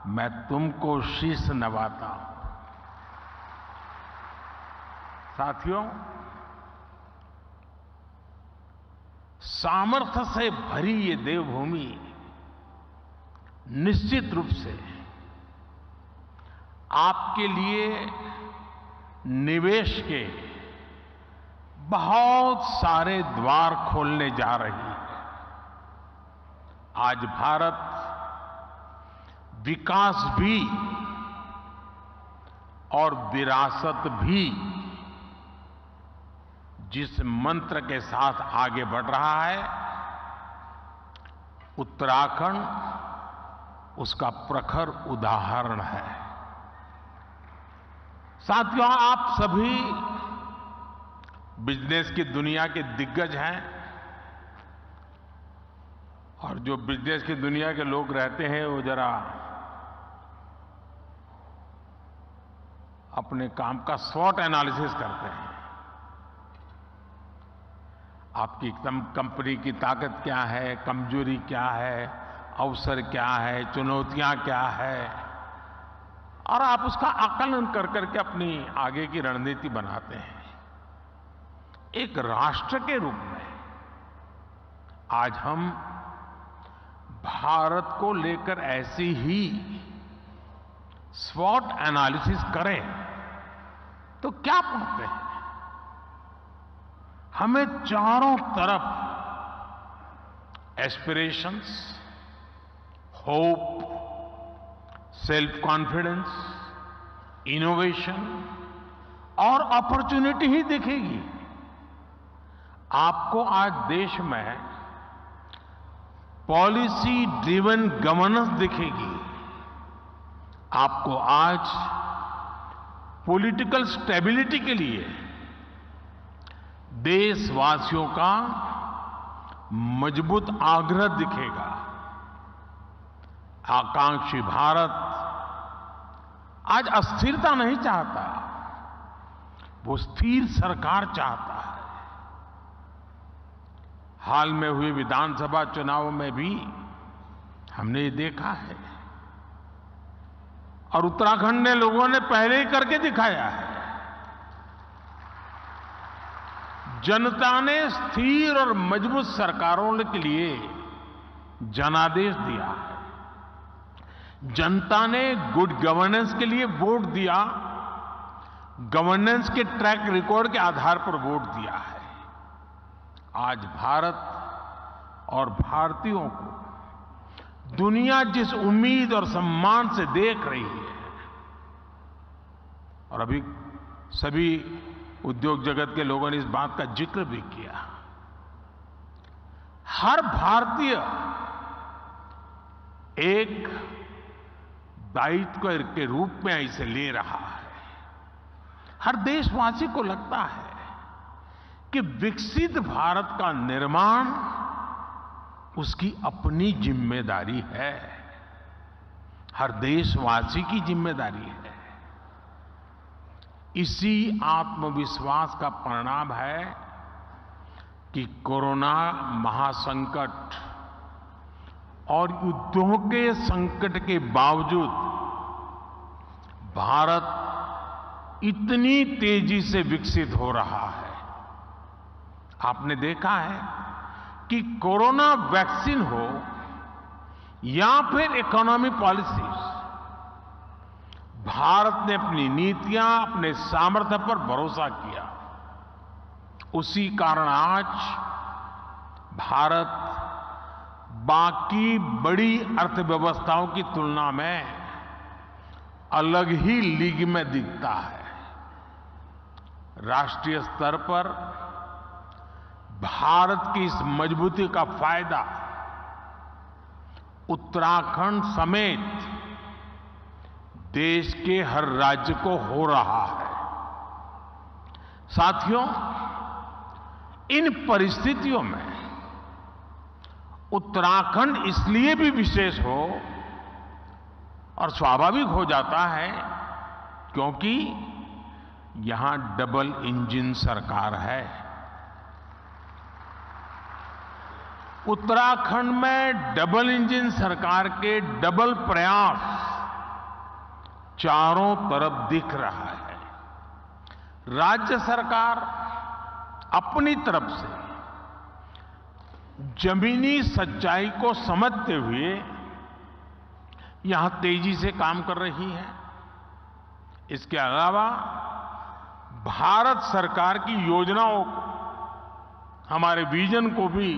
मैं तुमको शीश नवाता हूं। साथियों, सामर्थ्य से भरी ये देवभूमि निश्चित रूप से आपके लिए निवेश के बहुत सारे द्वार खोलने जा रही है। आज भारत विकास भी और विरासत भी जिस मंत्र के साथ आगे बढ़ रहा है, उत्तराखंड उसका प्रखर उदाहरण है। साथियों, आप सभी बिजनेस की दुनिया के दिग्गज हैं और जो बिजनेस की दुनिया के लोग रहते हैं वो जरा अपने काम का स्वॉट एनालिसिस करते हैं। आपकी कंपनी की ताकत क्या है, कमजोरी क्या है, अवसर क्या है, चुनौतियां क्या है, और आप उसका आकलन कर करके अपनी आगे की रणनीति बनाते हैं। एक राष्ट्र के रूप में आज हम भारत को लेकर ऐसी ही स्वॉट एनालिसिस करें तो क्या पाते हैं? हमें चारों तरफ aspirations, hope, self confidence, innovation और अपॉर्चुनिटी ही दिखेगी। आपको आज देश में पॉलिसी ड्रिवन गवर्नेंस दिखेगी। आपको आज पॉलिटिकल स्टेबिलिटी के लिए देशवासियों का मजबूत आग्रह दिखेगा। आकांक्षी भारत आज अस्थिरता नहीं चाहता, वो स्थिर सरकार चाहता है। हाल में हुए विधानसभा चुनाव में भी हमने ये देखा है और उत्तराखंड ने लोगों ने पहले ही करके दिखाया है। जनता ने स्थिर और मजबूत सरकारों के लिए जनादेश दिया है। जनता ने गुड गवर्नेंस के लिए वोट दिया, गवर्नेंस के ट्रैक रिकॉर्ड के आधार पर वोट दिया है। आज भारत और भारतीयों को दुनिया जिस उम्मीद और सम्मान से देख रही है, और अभी सभी उद्योग जगत के लोगों ने इस बात का जिक्र भी किया, हर भारतीय एक दायित्व के रूप में इसे ले रहा है। हर देशवासी को लगता है कि विकसित भारत का निर्माण उसकी अपनी जिम्मेदारी है, हर देशवासी की जिम्मेदारी है। इसी आत्मविश्वास का परिणाम है कि कोरोना महासंकट और युद्धों के संकट के बावजूद भारत इतनी तेजी से विकसित हो रहा है। आपने देखा है कि कोरोना वैक्सीन हो या फिर इकोनॉमी पॉलिसीज, भारत ने अपनी नीतियां, अपने सामर्थ्य पर भरोसा किया। उसी कारण आज भारत बाकी बड़ी अर्थव्यवस्थाओं की तुलना में अलग ही लीग में दिखता है। राष्ट्रीय स्तर पर भारत की इस मजबूती का फायदा उत्तराखंड समेत देश के हर राज्य को हो रहा है। साथियों, इन परिस्थितियों में उत्तराखंड इसलिए भी विशेष हो और स्वाभाविक हो जाता है क्योंकि यहां डबल इंजन सरकार है। उत्तराखंड में डबल इंजन सरकार के डबल प्रयास चारों तरफ दिख रहा है। राज्य सरकार अपनी तरफ से जमीनी सच्चाई को समझते हुए यहां तेजी से काम कर रही है। इसके अलावा भारत सरकार की योजनाओं को, हमारे विजन को भी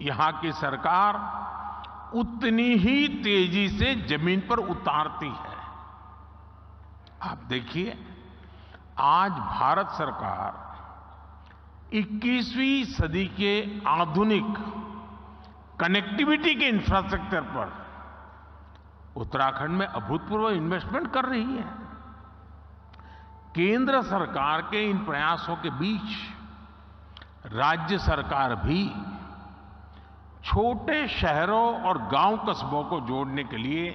यहां की सरकार उतनी ही तेजी से जमीन पर उतारती है। आप देखिए, आज भारत सरकार 21वीं सदी के आधुनिक कनेक्टिविटी के इंफ्रास्ट्रक्चर पर उत्तराखंड में अभूतपूर्व इन्वेस्टमेंट कर रही है। केंद्र सरकार के इन प्रयासों के बीच राज्य सरकार भी छोटे शहरों और गांव कस्बों को जोड़ने के लिए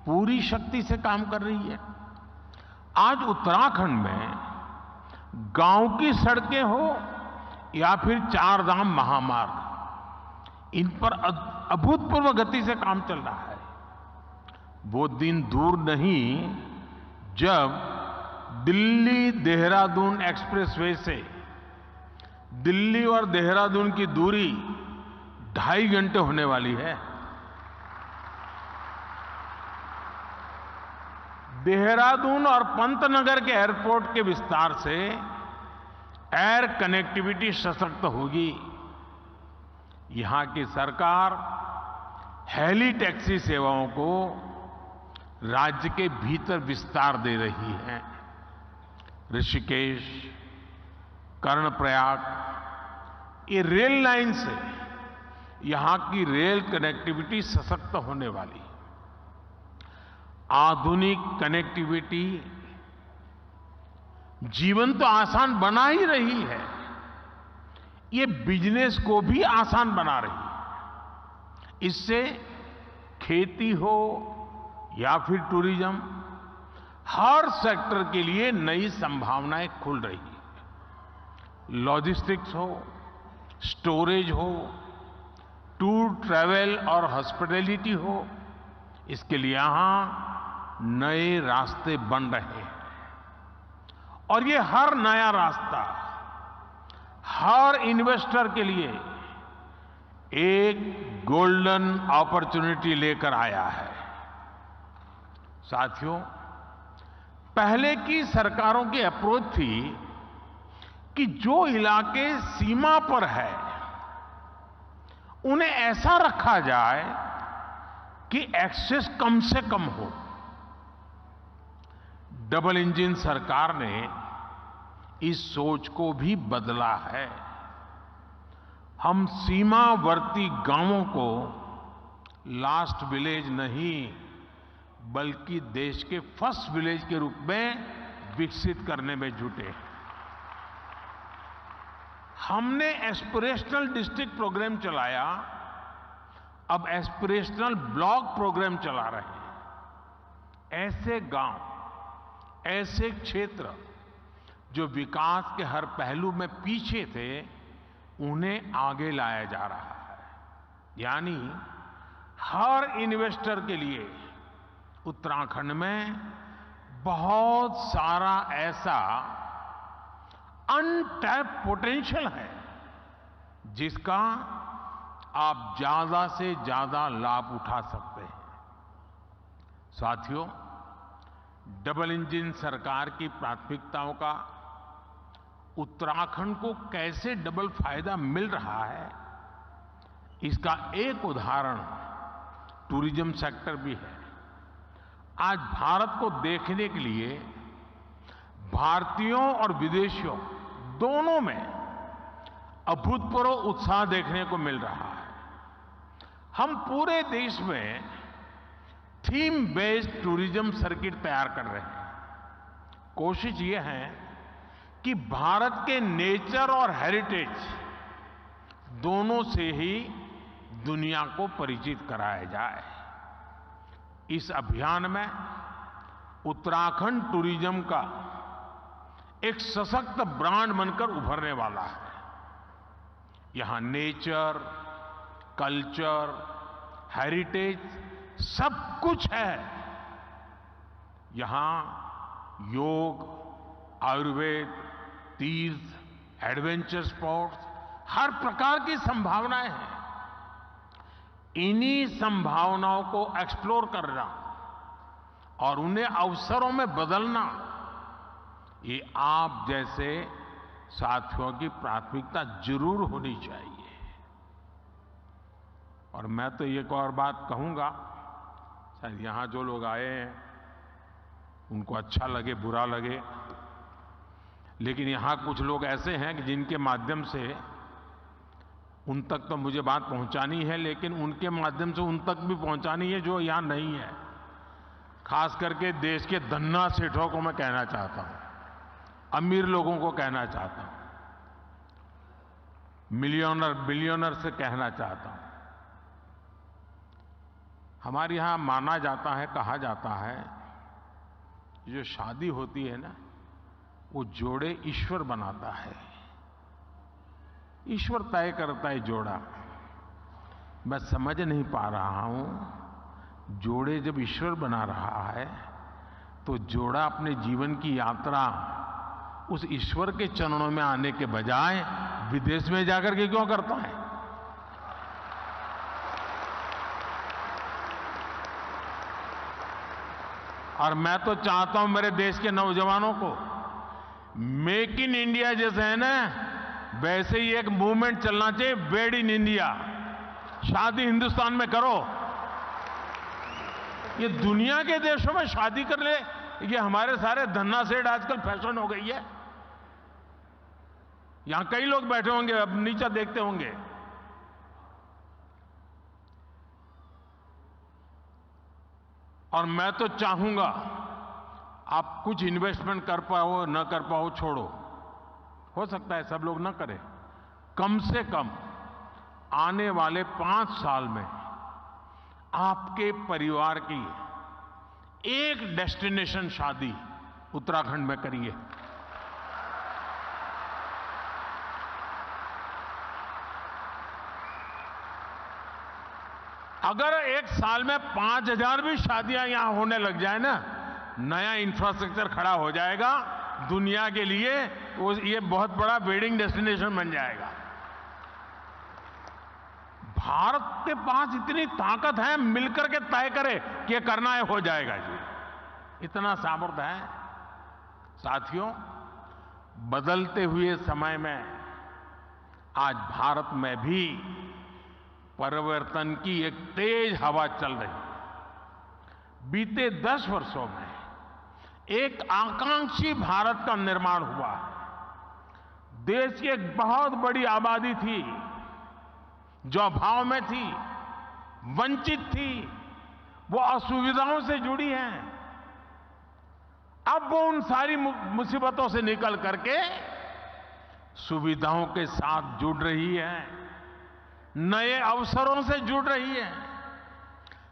पूरी शक्ति से काम कर रही है। आज उत्तराखंड में गांव की सड़कें हो या फिर चार धाम महामार्ग, इन पर अभूतपूर्व गति से काम चल रहा है। वो दिन दूर नहीं जब दिल्ली देहरादून एक्सप्रेसवे से दिल्ली और देहरादून की दूरी 2.5 घंटे होने वाली है। देहरादून और पंतनगर के एयरपोर्ट के विस्तार से एयर कनेक्टिविटी सशक्त होगी। यहां की सरकार हेली टैक्सी सेवाओं को राज्य के भीतर विस्तार दे रही है। ऋषिकेश, कर्णप्रयाग, ये रेल लाइन से यहां की रेल कनेक्टिविटी सशक्त होने वाली। आधुनिक कनेक्टिविटी जीवन तो आसान बना ही रही है, ये बिजनेस को भी आसान बना रही है। इससे खेती हो या फिर टूरिज्म, हर सेक्टर के लिए नई संभावनाएं खुल रही है। लॉजिस्टिक्स हो, स्टोरेज हो, टूर ट्रैवल और हॉस्पिटैलिटी हो, इसके लिए यहां नए रास्ते बन रहे हैं। और ये हर नया रास्ता हर इन्वेस्टर के लिए एक गोल्डन अपॉर्चुनिटी लेकर आया है। साथियों, पहले की सरकारों की अप्रोच थी कि जो इलाके सीमा पर है उन्हें ऐसा रखा जाए कि एक्सेस कम से कम हो। डबल इंजन सरकार ने इस सोच को भी बदला है। हम सीमावर्ती गांवों को लास्ट विलेज नहीं बल्कि देश के फर्स्ट विलेज के रूप में विकसित करने में जुटे हैं। हमने एस्पिरेशनल डिस्ट्रिक्ट प्रोग्राम चलाया, अब एस्पिरेशनल ब्लॉक प्रोग्राम चला रहे हैं। ऐसे गांव, ऐसे क्षेत्र जो विकास के हर पहलू में पीछे थे, उन्हें आगे लाया जा रहा है। यानी हर इन्वेस्टर के लिए उत्तराखंड में बहुत सारा ऐसा अनटैप पोटेंशियल है जिसका आप ज्यादा से ज्यादा लाभ उठा सकते हैं। साथियों, डबल इंजन सरकार की प्राथमिकताओं का उत्तराखंड को कैसे डबल फायदा मिल रहा है, इसका एक उदाहरण टूरिज्म सेक्टर भी है। आज भारत को देखने के लिए भारतीयों और विदेशियों दोनों में अभूतपूर्व उत्साह देखने को मिल रहा है। हम पूरे देश में थीम बेस्ड टूरिज्म सर्किट तैयार कर रहे हैं। कोशिश ये है कि भारत के नेचर और हेरिटेज दोनों से ही दुनिया को परिचित कराया जाए। इस अभियान में उत्तराखंड टूरिज्म का एक सशक्त ब्रांड बनकर उभरने वाला है। यहां नेचर, कल्चर, हेरिटेज सब कुछ है। यहां योग, आयुर्वेद, तीर्थ, एडवेंचर स्पोर्ट्स, हर प्रकार की संभावनाएं हैं। इन्हीं संभावनाओं को एक्सप्लोर करना और उन्हें अवसरों में बदलना, ये आप जैसे साथियों की प्राथमिकता जरूर होनी चाहिए। और मैं तो एक और बात कहूंगा, शायद यहां जो लोग आए हैं उनको अच्छा लगे बुरा लगे, लेकिन यहां कुछ लोग ऐसे हैं कि जिनके माध्यम से उन तक तो मुझे बात पहुंचानी है, लेकिन उनके माध्यम से उन तक भी पहुंचानी है जो यहां नहीं है। खास करके देश के धन्ना सेठों को मैं कहना चाहता हूं, अमीर लोगों को कहना चाहता हूं, मिलियनर बिलियनर से कहना चाहता हूं। हमारे यहां माना जाता है, कहा जाता है, जो शादी होती है ना, वो जोड़े ईश्वर बनाता है, ईश्वर तय करता है जोड़ा। मैं समझ नहीं पा रहा हूं, जोड़े जब ईश्वर बना रहा है तो जोड़ा अपने जीवन की यात्रा उस ईश्वर के चरणों में आने के बजाय विदेश में जाकर के क्यों करता है? और मैं तो चाहता हूं मेरे देश के नौजवानों को, मेक इन इंडिया जैसे है ना, वैसे ही एक मूवमेंट चलना चाहिए, मेड इन इंडिया। शादी हिंदुस्तान में करो। ये दुनिया के देशों में शादी कर ले, ये हमारे सारे धन्ना सेठ आजकल फैशन हो गई है। यहां कई लोग बैठे होंगे, अब नीचे देखते होंगे। और मैं तो चाहूंगा आप कुछ इन्वेस्टमेंट कर पाओ न कर पाओ छोड़ो, हो सकता है सब लोग न करें, कम से कम आने वाले 5 साल में आपके परिवार की एक डेस्टिनेशन शादी उत्तराखंड में करिए। अगर एक साल में 5000 भी शादियां यहां होने लग जाए ना, नया इंफ्रास्ट्रक्चर खड़ा हो जाएगा दुनिया के लिए, ये बहुत बड़ा वेडिंग डेस्टिनेशन बन जाएगा। भारत के पास इतनी ताकत है, मिलकर के तय करे कि ये करना है, हो जाएगा जी, इतना सामर्थ्य है। साथियों, बदलते हुए समय में आज भारत में भी परिवर्तन की एक तेज हवा चल रही है। बीते 10 वर्षों में एक आकांक्षी भारत का निर्माण हुआ है। देश की एक बहुत बड़ी आबादी थी जो अभाव में थी, वंचित थी, वो असुविधाओं से जुड़ी है। अब वो उन सारी मुसीबतों से निकल करके सुविधाओं के साथ जुड़ रही है, नए अवसरों से जुड़ रही है।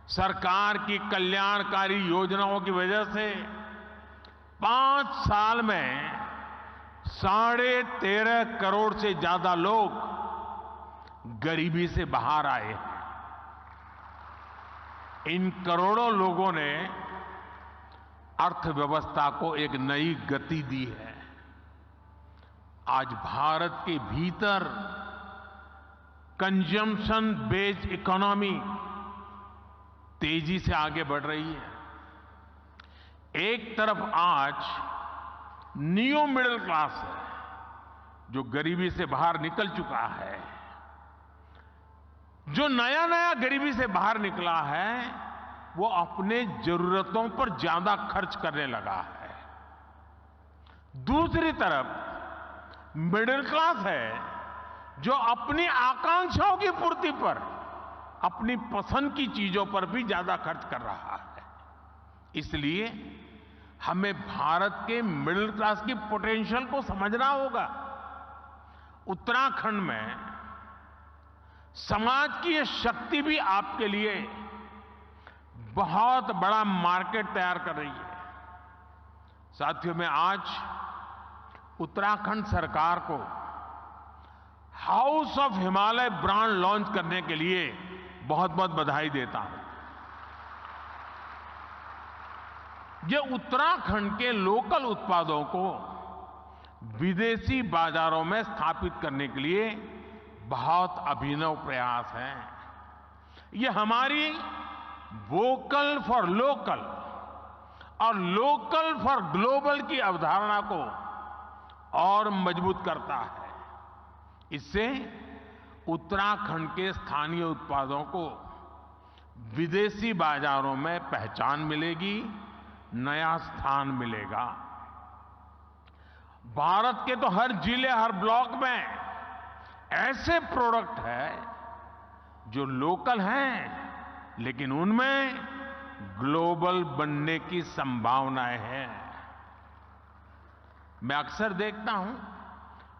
सरकार की कल्याणकारी योजनाओं की वजह से 5 साल में 13.5 करोड़ से ज्यादा लोग गरीबी से बाहर आए हैं। इन करोड़ों लोगों ने अर्थव्यवस्था को एक नई गति दी है। आज भारत के भीतर कंजम्पशन बेस्ड इकोनॉमी तेजी से आगे बढ़ रही है। एक तरफ आज न्यू मिडिल क्लास है जो गरीबी से बाहर निकल चुका है, जो नया नया गरीबी से बाहर निकला है वो अपने जरूरतों पर ज्यादा खर्च करने लगा है। दूसरी तरफ मिडिल क्लास है जो अपनी आकांक्षाओं की पूर्ति पर अपनी पसंद की चीजों पर भी ज्यादा खर्च कर रहा है। इसलिए हमें भारत के मिडिल क्लास की पोटेंशियल को समझना होगा। उत्तराखंड में समाज की ये शक्ति भी आपके लिए बहुत बड़ा मार्केट तैयार कर रही है। साथियों, मैं आज उत्तराखंड सरकार को house of Himalaya brand launch करने के लिए बहुत बहुत बधाई देता हूं। ये उत्तराखंड के लोकल उत्पादों को विदेशी बाजारों में स्थापित करने के लिए बहुत अभिनव प्रयास है। ये हमारी वोकल फॉर लोकल और लोकल फॉर ग्लोबल की अवधारणा को और मजबूत करता है। इससे उत्तराखंड के स्थानीय उत्पादों को विदेशी बाजारों में पहचान मिलेगी, नया स्थान मिलेगा। भारत के तो हर जिले, हर ब्लॉक में ऐसे प्रोडक्ट हैं जो लोकल हैं लेकिन उनमें ग्लोबल बनने की संभावनाएं हैं। मैं अक्सर देखता हूं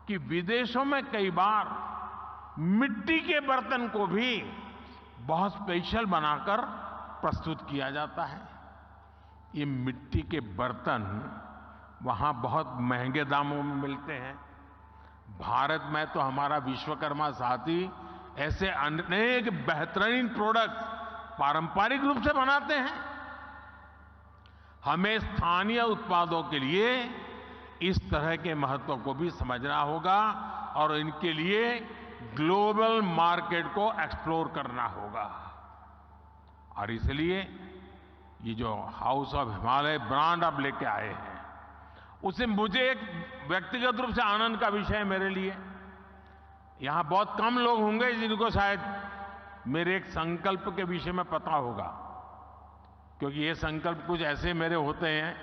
कि विदेशों में कई बार मिट्टी के बर्तन को भी बहुत स्पेशल बनाकर प्रस्तुत किया जाता है। ये मिट्टी के बर्तन वहां बहुत महंगे दामों में मिलते हैं। भारत में तो हमारा विश्वकर्मा साथी ऐसे अनेक बेहतरीन प्रोडक्ट पारंपरिक रूप से बनाते हैं। हमें स्थानीय उत्पादों के लिए इस तरह के महत्व को भी समझना होगा और इनके लिए ग्लोबल मार्केट को एक्सप्लोर करना होगा। और इसलिए ये जो हाउस ऑफ हिमालय ब्रांड आप लेके आए हैं, उसे मुझे एक व्यक्तिगत रूप से आनंद का विषय है मेरे लिए। यहां बहुत कम लोग होंगे जिनको शायद मेरे एक संकल्प के विषय में पता होगा, क्योंकि ये संकल्प कुछ ऐसे मेरे होते हैं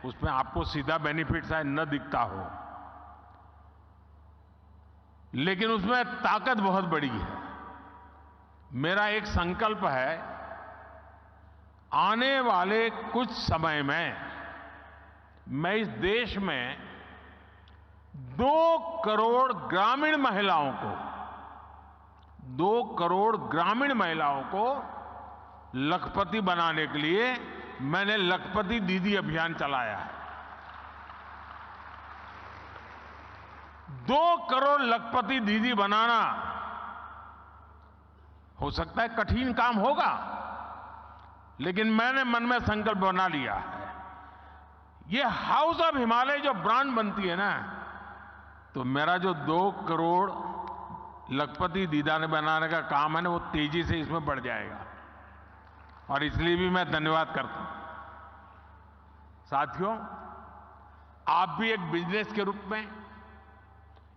उसमें आपको सीधा बेनिफिट शायद न दिखता हो, लेकिन उसमें ताकत बहुत बड़ी है। मेरा एक संकल्प है, आने वाले कुछ समय में मैं इस देश में 2 करोड़ ग्रामीण महिलाओं को 2 करोड़ ग्रामीण महिलाओं को लखपति बनाने के लिए मैंने लखपति दीदी अभियान चलाया है। 2 करोड़ लखपति दीदी बनाना हो सकता है कठिन काम होगा, लेकिन मैंने मन में संकल्प बना लिया है। ये हाउस ऑफ हिमालय जो ब्रांड बनती है ना, तो मेरा जो 2 करोड़ लखपति दीदा ने बनाने का काम है ना, वो तेजी से इसमें बढ़ जाएगा। और इसलिए भी मैं धन्यवाद करता हूं। साथियों, आप भी एक बिजनेस के रूप में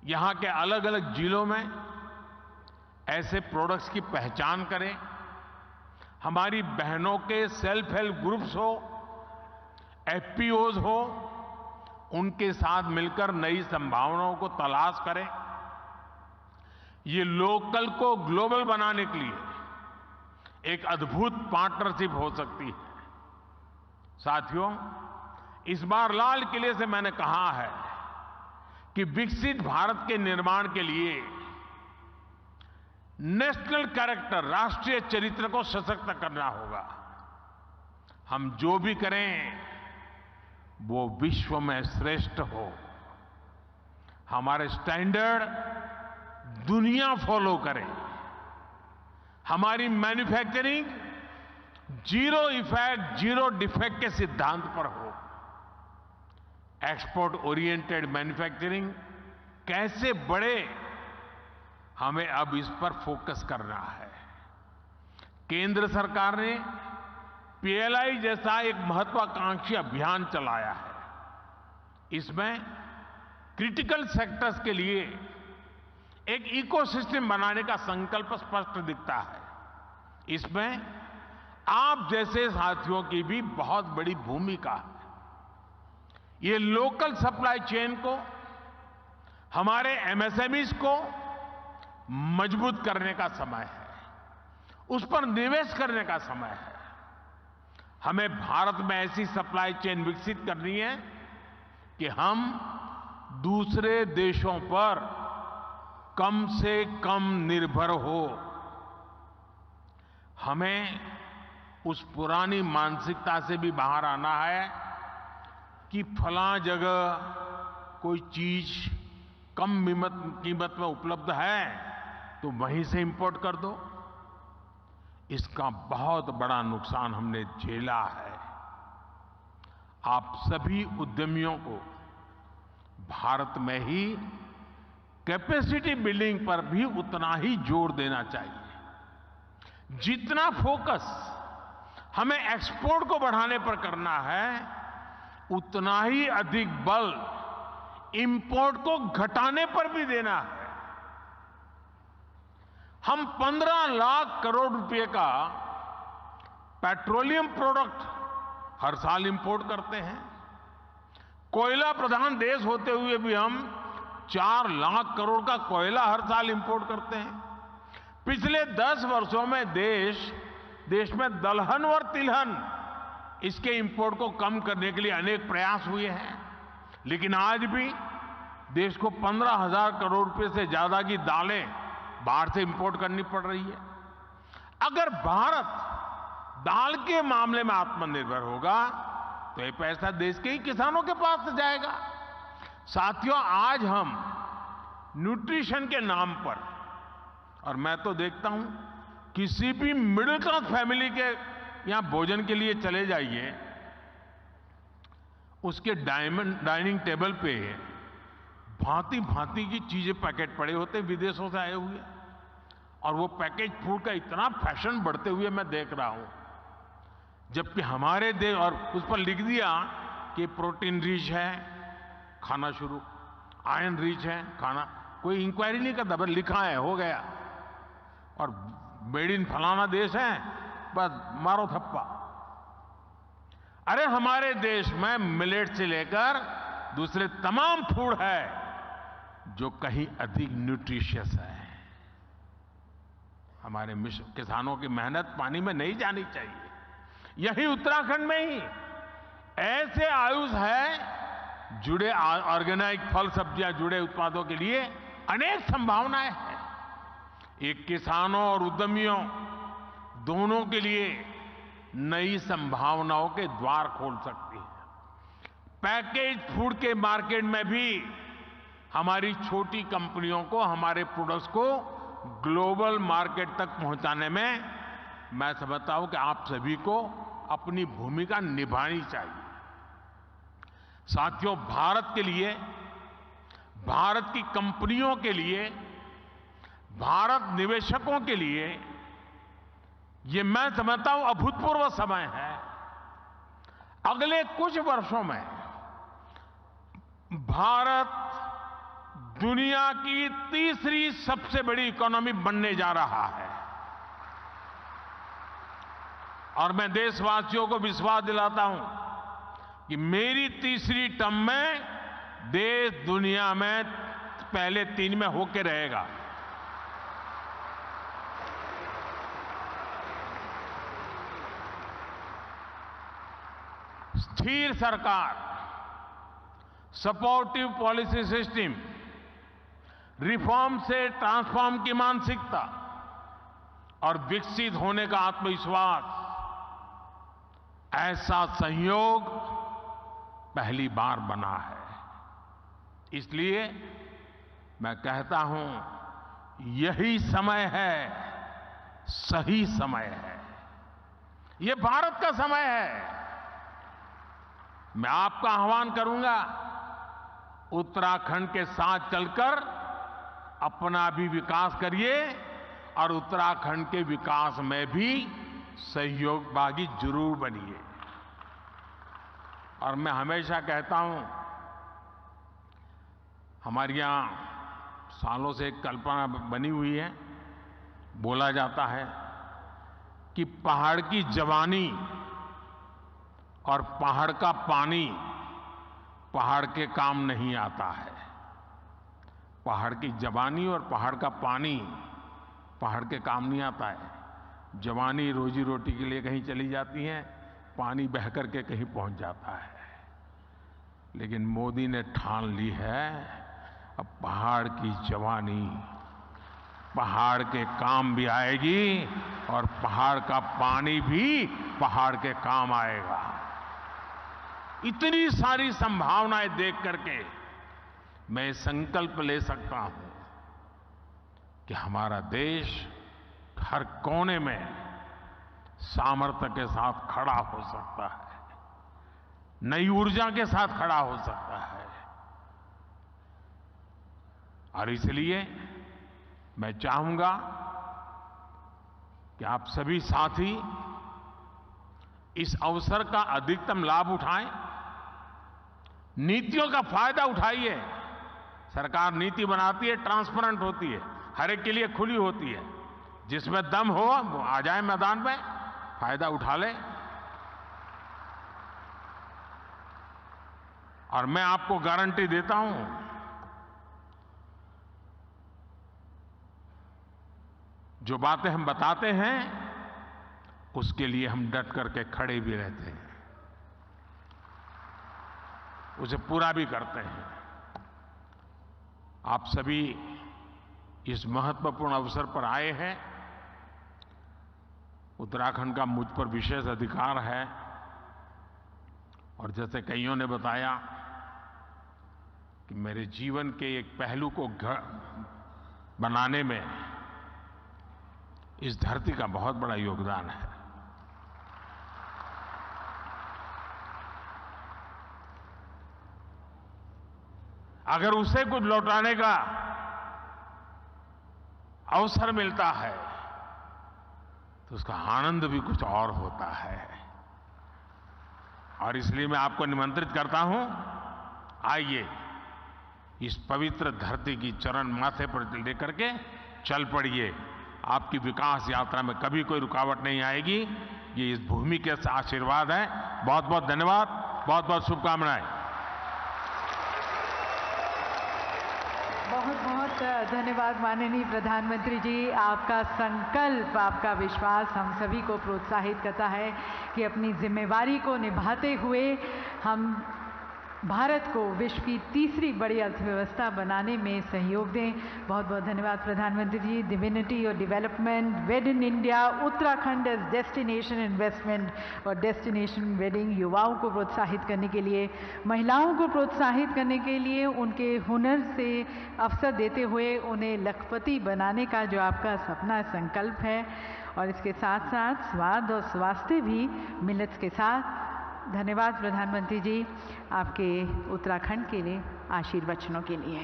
यहां के अलग अलग जिलों में ऐसे प्रोडक्ट्स की पहचान करें। हमारी बहनों के सेल्फ हेल्प ग्रुप्स हो, एफपीओज हो, उनके साथ मिलकर नई संभावनाओं को तलाश करें। ये लोकल को ग्लोबल बनाने के लिए एक अद्भुत पार्टनरशिप हो सकती है। साथियों, इस बार लाल किले से मैंने कहा है कि विकसित भारत के निर्माण के लिए नेशनल कैरेक्टर, राष्ट्रीय चरित्र को सशक्त करना होगा। हम जो भी करें वो विश्व में श्रेष्ठ हो, हमारे स्टैंडर्ड दुनिया फॉलो करे, हमारी manufacturing zero effect, zero defect के सिद्धांत पर हो। एक्सपोर्ट ओरिएंटेड मैन्युफैक्चरिंग कैसे बढ़े, हमें अब इस पर फोकस करना है। केंद्र सरकार ने पीएलआई जैसा एक महत्वाकांक्षी अभियान चलाया है। इसमें क्रिटिकल सेक्टर्स के लिए एक इकोसिस्टम बनाने का संकल्प स्पष्ट दिखता है। इसमें आप जैसे साथियों की भी बहुत बड़ी भूमिका है। ये लोकल सप्लाई चेन को, हमारे एमएसएमईज को मजबूत करने का समय है, उस पर निवेश करने का समय है। हमें भारत में ऐसी सप्लाई चेन विकसित करनी है कि हम दूसरे देशों पर कम से कम निर्भर हो। हमें उस पुरानी मानसिकता से भी बाहर आना है कि फलां जगह कोई चीज कम कीमत में उपलब्ध है तो वहीं से इंपोर्ट कर दो। इसका बहुत बड़ा नुकसान हमने झेला है। आप सभी उद्यमियों को भारत में ही कैपेसिटी बिल्डिंग पर भी उतना ही जोर देना चाहिए। जितना फोकस हमें एक्सपोर्ट को बढ़ाने पर करना है, उतना ही अधिक बल इंपोर्ट को घटाने पर भी देना है। हम 15 लाख करोड़ रुपए का पेट्रोलियम प्रोडक्ट हर साल इंपोर्ट करते हैं। कोयला प्रधान देश होते हुए भी हम 4 लाख करोड़ का कोयला हर साल इंपोर्ट करते हैं। पिछले 10 वर्षों में देश में दलहन और तिलहन इसके इंपोर्ट को कम करने के लिए अनेक प्रयास हुए हैं, लेकिन आज भी देश को 15,000 करोड़ रुपए से ज्यादा की दालें बाहर से इंपोर्ट करनी पड़ रही है। अगर भारत दाल के मामले में आत्मनिर्भर होगा तो ये पैसा देश के ही किसानों के पास जाएगा। साथियों, आज हम न्यूट्रिशन के नाम पर, और मैं तो देखता हूं किसी भी मिडिल क्लास फैमिली के यहां भोजन के लिए चले जाइए, उसके डाइनिंग टेबल पे भांति भांति की चीजें पैकेट पड़े होते हैं विदेशों से आए हुए, और वो पैकेज फूड का इतना फैशन बढ़ते हुए मैं देख रहा हूं। जबकि हमारे देश, और उस पर लिख दिया कि प्रोटीन रिच है, खाना शुरू, आयरन रिच है खाना, कोई इंक्वायरी नहीं करता, बस लिखा है हो गया, और मेड इन फलाना देश है, बस मारो थप्पा। अरे हमारे देश में मिलेट से लेकर दूसरे तमाम फूड है जो कहीं अधिक न्यूट्रिशियस है। हमारे किसानों की मेहनत पानी में नहीं जानी चाहिए। यही उत्तराखंड में ही ऐसे आयुष है जुड़े ऑर्गेनिक फल सब्जियां जुड़े उत्पादों के लिए अनेक संभावनाएं हैं। एक किसानों और उद्यमियों दोनों के लिए नई संभावनाओं के द्वार खोल सकती है। पैकेज फूड के मार्केट में भी हमारी छोटी कंपनियों को हमारे प्रोडक्ट्स को ग्लोबल मार्केट तक पहुंचाने में मैं समझता हूं कि आप सभी को अपनी भूमिका निभानी चाहिए। साथियों, भारत के लिए, भारत की कंपनियों के लिए, भारत निवेशकों के लिए ये मैं समझता हूं अभूतपूर्व समय है। अगले कुछ वर्षों में भारत दुनिया की तीसरी सबसे बड़ी इकोनॉमी बनने जा रहा है, और मैं देशवासियों को विश्वास दिलाता हूं कि मेरी तीसरी टर्म में देश दुनिया में पहले 3 में होके रहेगा। स्थिर सरकार, सपोर्टिव पॉलिसी सिस्टम, रिफॉर्म से ट्रांसफॉर्म की मानसिकता और विकसित होने का आत्मविश्वास, ऐसा संयोग पहली बार बना है। इसलिए मैं कहता हूं यही समय है, सही समय है, ये भारत का समय है। मैं आपका आह्वान करूंगा, उत्तराखंड के साथ चलकर अपना भी विकास करिए और उत्तराखंड के विकास में भी सहयोगभागी जरूर बनिए। और मैं हमेशा कहता हूं, हमारे यहां सालों से एक कल्पना बनी हुई है, बोला जाता है कि पहाड़ की जवानी और पहाड़ का पानी पहाड़ के काम नहीं आता है। पहाड़ की जवानी और पहाड़ का पानी पहाड़ के काम नहीं आता है। जवानी रोजी रोटी के लिए कहीं चली जाती है, पानी बह करके कहीं पहुंच जाता है। लेकिन मोदी ने ठान ली है, अब पहाड़ की जवानी पहाड़ के काम भी आएगी और पहाड़ का पानी भी पहाड़ के काम आएगा। इतनी सारी संभावनाएं देख करके मैं संकल्प ले सकता हूं कि हमारा देश हर कोने में सामर्थ्य के साथ खड़ा हो सकता है, नई ऊर्जा के साथ खड़ा हो सकता है। और इसलिए मैं चाहूंगा कि आप सभी साथी इस अवसर का अधिकतम लाभ उठाएं, नीतियों का फायदा उठाइए। सरकार नीति बनाती है, ट्रांसपेरेंट होती है, हर एक के लिए खुली होती है। जिसमें दम हो वो आ जाए मैदान में, फायदा उठा ले। और मैं आपको गारंटी देता हूं, जो बातें हम बताते हैं उसके लिए हम डट करके खड़े भी रहते हैं, उसे पूरा भी करते हैं। आप सभी इस महत्वपूर्ण अवसर पर आए हैं। उत्तराखंड का मुझ पर विशेष अधिकार है और जैसे कईयों ने बताया कि मेरे जीवन के एक पहलू को बनाने में इस धरती का बहुत बड़ा योगदान है। अगर उसे कुछ लौटाने का अवसर मिलता है तो उसका आनंद भी कुछ और होता है। और इसलिए मैं आपको निमंत्रित करता हूं, आइए इस पवित्र धरती की चरण माथे पर लेकर के चल पड़िए। आपकी विकास यात्रा में कभी कोई रुकावट नहीं आएगी। ये इस भूमि के आशीर्वाद है। बहुत बहुत धन्यवाद, बहुत बहुत शुभकामनाएं।
बहुत बहुत धन्यवाद माननीय प्रधानमंत्री जी। आपका संकल्प, आपका विश्वास हम सभी को प्रोत्साहित करता है कि अपनी जिम्मेवारी को निभाते हुए हम भारत को विश्व की तीसरी बड़ी अर्थव्यवस्था बनाने में सहयोग दें। बहुत बहुत धन्यवाद प्रधानमंत्री जी। डिविनिटी और development, wed in India, Uttarakhand as destination investment और डेस्टिनेशन वेडिंग, युवाओं को प्रोत्साहित करने के लिए, महिलाओं को प्रोत्साहित करने के लिए, उनके हुनर से अवसर देते हुए उन्हें लखपति बनाने का जो आपका सपना संकल्प है, और इसके साथ साथ स्वाद और स्वास्थ्य भी मिलेट्स के साथ। धन्यवाद प्रधानमंत्री जी आपके उत्तराखंड के लिए आशीर्वचनों के लिए।